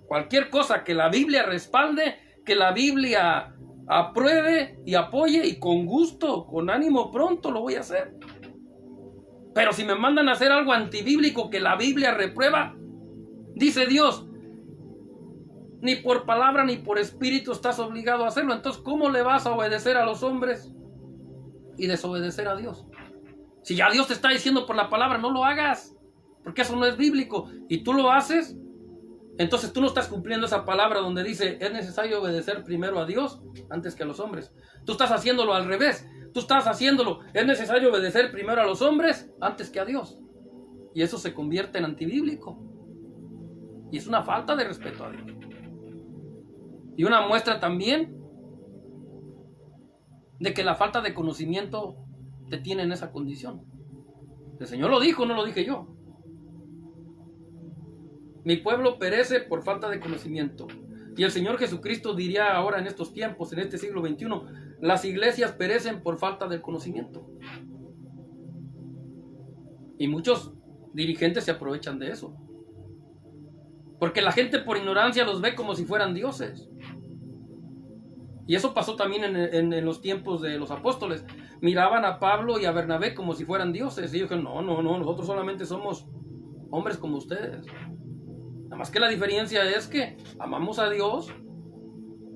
cualquier cosa que la Biblia respalde, que la Biblia apruebe y apoye, y con gusto, con ánimo pronto lo voy a hacer. Pero si me mandan a hacer algo antibíblico que la Biblia reprueba, dice Dios, ni por palabra ni por espíritu estás obligado a hacerlo. Entonces, ¿cómo le vas a obedecer a los hombres y desobedecer a Dios? Si ya Dios te está diciendo por la palabra, no lo hagas, porque eso no es bíblico, y tú lo haces, entonces tú no estás cumpliendo esa palabra donde dice, es necesario obedecer primero a Dios antes que a los hombres. Tú estás haciéndolo al revés, tú estás haciéndolo, es necesario obedecer primero a los hombres antes que a Dios, y eso se convierte en antibíblico, y es una falta de respeto a Dios. Y una muestra también de que la falta de conocimiento te tiene en esa condición. El Señor lo dijo, no lo dije yo. Mi pueblo perece por falta de conocimiento. Y el Señor Jesucristo diría ahora en estos tiempos, en este siglo XXI, las iglesias perecen por falta de conocimiento. Y muchos dirigentes se aprovechan de eso. Porque la gente por ignorancia los ve como si fueran dioses. Y eso pasó también en los tiempos de los apóstoles. Miraban a Pablo y a Bernabé como si fueran dioses. Y ellos dijeron, no, nosotros solamente somos hombres como ustedes. Nada más que la diferencia es que amamos a Dios,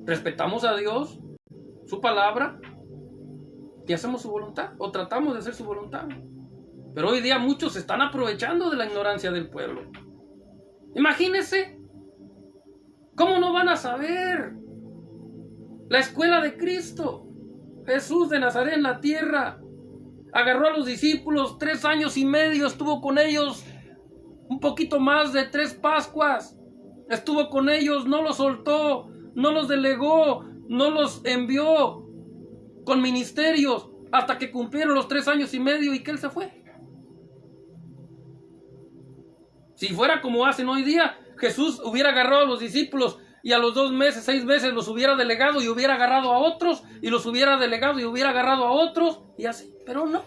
respetamos a Dios, su palabra, y hacemos su voluntad, o tratamos de hacer su voluntad. Pero hoy día muchos se están aprovechando de la ignorancia del pueblo. Imagínense, ¿cómo no van a saber? La escuela de Cristo, Jesús de Nazaret en la tierra, agarró a los discípulos 3 años y medio, estuvo con ellos un poquito más de 3 Pascuas, estuvo con ellos, no los soltó, no los delegó, no los envió con ministerios hasta que cumplieron los 3 años y medio y que Él se fue. Si fuera como hacen hoy día, Jesús hubiera agarrado a los discípulos y a los 2 meses, 6 meses los hubiera delegado y hubiera agarrado a otros, y los hubiera delegado y hubiera agarrado a otros, y así. Pero no,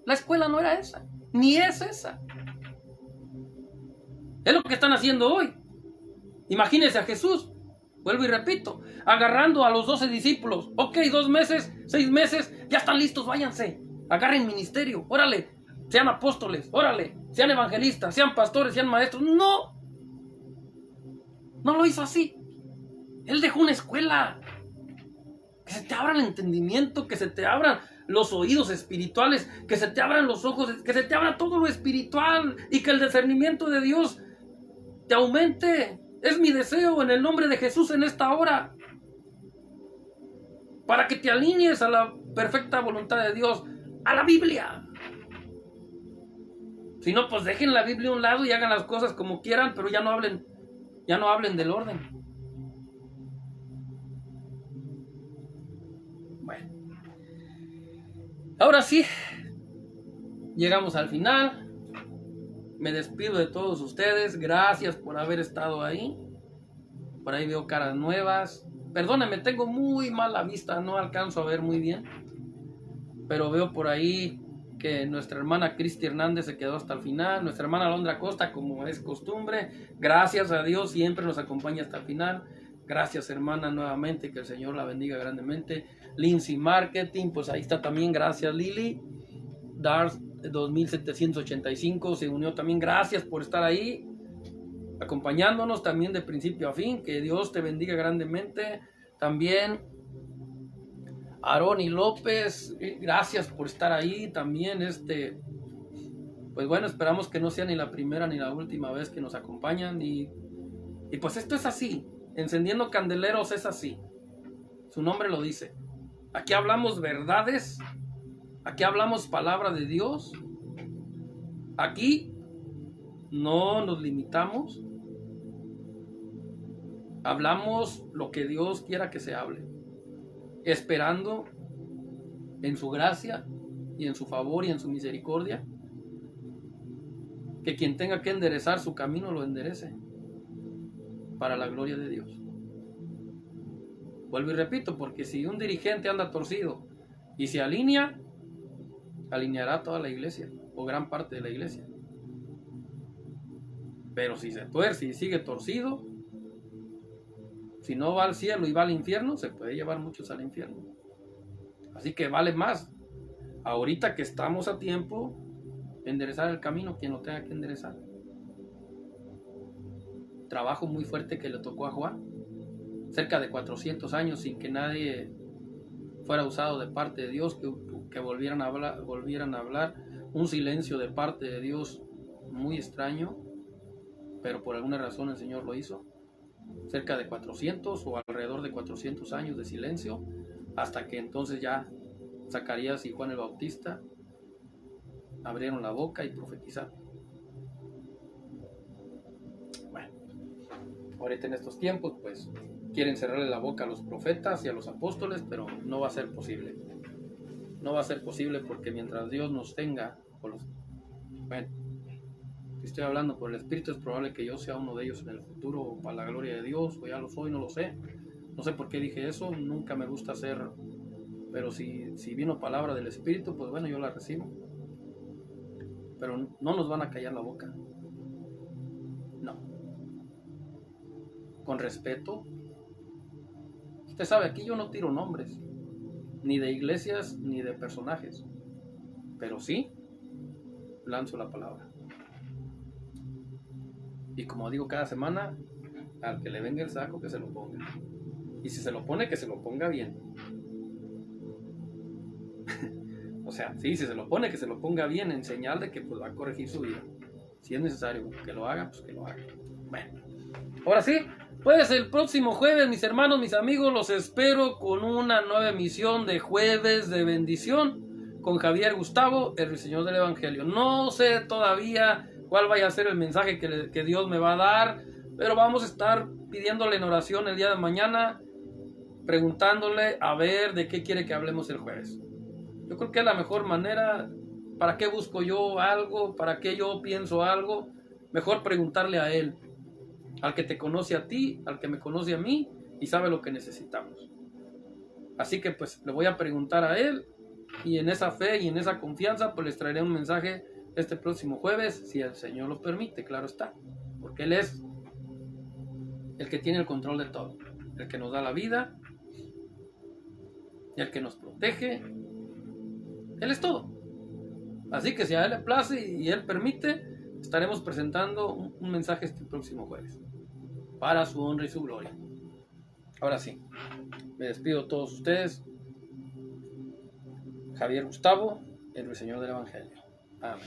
la escuela no era esa, ni es esa. Es lo que están haciendo hoy. Imagínense a Jesús, vuelvo y repito, agarrando a los 12 discípulos. Ok, 2 meses, 6 meses, ya están listos, váyanse, agarren ministerio, órale, sean apóstoles, órale, sean evangelistas, sean pastores, sean maestros. No lo hizo así. Él dejó una escuela. Que se te abra el entendimiento, que se te abran los oídos espirituales, que se te abran los ojos, que se te abra todo lo espiritual y que el discernimiento de Dios te aumente. Es mi deseo en el nombre de Jesús en esta hora. Para que te alinees a la perfecta voluntad de Dios, a la Biblia. Si no, pues dejen la Biblia a un lado y hagan las cosas como quieran, pero ya no hablen del orden. Bueno, ahora sí, llegamos al final. Me despido de todos ustedes. Gracias por haber estado ahí. Por ahí veo caras nuevas. Perdónenme, tengo muy mala vista, no alcanzo a ver muy bien. Pero veo por ahí que nuestra hermana Cristi Hernández se quedó hasta el final. Nuestra hermana Alondra Costa, como es costumbre, gracias a Dios, siempre nos acompaña hasta el final. Gracias, hermana, nuevamente, que el Señor la bendiga grandemente. Lindsay Marketing, pues ahí está también, gracias Lili. 2785 se unió también. Gracias por estar ahí, acompañándonos también de principio a fin. Que Dios te bendiga grandemente. También Aroni López, gracias por estar ahí también. Pues bueno, esperamos que no sea ni la primera ni la última vez que nos acompañan. Y pues esto es así. Encendiendo Candeleros es así. Su nombre lo dice. Aquí hablamos verdades. Aquí hablamos palabra de Dios. Aquí no nos limitamos. Hablamos lo que Dios quiera que se hable, esperando en su gracia y en su favor y en su misericordia que quien tenga que enderezar su camino lo enderece para la gloria de Dios. Vuelvo y repito, porque si un dirigente anda torcido y se alinea, alineará toda la iglesia o gran parte de la iglesia. Pero si se tuerce y sigue torcido, si no va al cielo y va al infierno, se puede llevar muchos al infierno. Así que vale más, ahorita que estamos a tiempo, enderezar el camino quien lo tenga que enderezar. Trabajo muy fuerte que le tocó a Juan, cerca de 400 años sin que nadie fuera usado de parte de Dios, que volvieran a hablar, un silencio de parte de Dios muy extraño, pero por alguna razón el Señor lo hizo. Cerca de 400 o alrededor de 400 años de silencio, hasta que entonces ya Zacarías y Juan el Bautista abrieron la boca y profetizaron. Bueno, ahorita en estos tiempos pues quieren cerrarle la boca a los profetas y a los apóstoles, pero no va a ser posible. No va a ser posible porque mientras Dios nos tenga, bueno, si estoy hablando por el Espíritu, es probable que yo sea uno de ellos en el futuro, o para la gloria de Dios, o ya lo soy, no lo sé. No sé por qué dije eso, nunca me gusta hacer, pero si vino palabra del Espíritu, pues bueno, yo la recibo. Pero no nos van a callar la boca. No. Con respeto. Usted sabe, aquí yo no tiro nombres, ni de iglesias, ni de personajes. Pero sí, lanzo la palabra. Y como digo cada semana, al que le venga el saco, que se lo ponga. Y si se lo pone, que se lo ponga bien. O sea, sí, si se lo pone, que se lo ponga bien, en señal de que pues, va a corregir su vida. Si es necesario que lo haga, pues que lo haga. Bueno, ahora sí, pues el próximo jueves, mis hermanos, mis amigos, los espero con una nueva emisión de Jueves de Bendición con Javier Gustavo, el Ruiseñor del Evangelio. No sé todavía cuál vaya a ser el mensaje que Dios me va a dar, pero vamos a estar pidiéndole en oración el día de mañana, preguntándole a ver de qué quiere que hablemos el jueves. Yo creo que es la mejor manera. ¿Para qué busco yo algo? ¿Para qué yo pienso algo? Mejor preguntarle a Él, al que te conoce a ti, al que me conoce a mí y sabe lo que necesitamos. Así que pues le voy a preguntar a Él, y en esa fe y en esa confianza pues les traeré un mensaje este próximo jueves, si el Señor lo permite, claro está, porque Él es el que tiene el control de todo, el que nos da la vida y el que nos protege. Él es todo. Así que si a Él le place y Él permite, estaremos presentando un mensaje este próximo jueves para su honra y su gloria. Ahora sí, me despido de todos ustedes. Javier Gustavo, el Ruiseñor del Evangelio. Amén.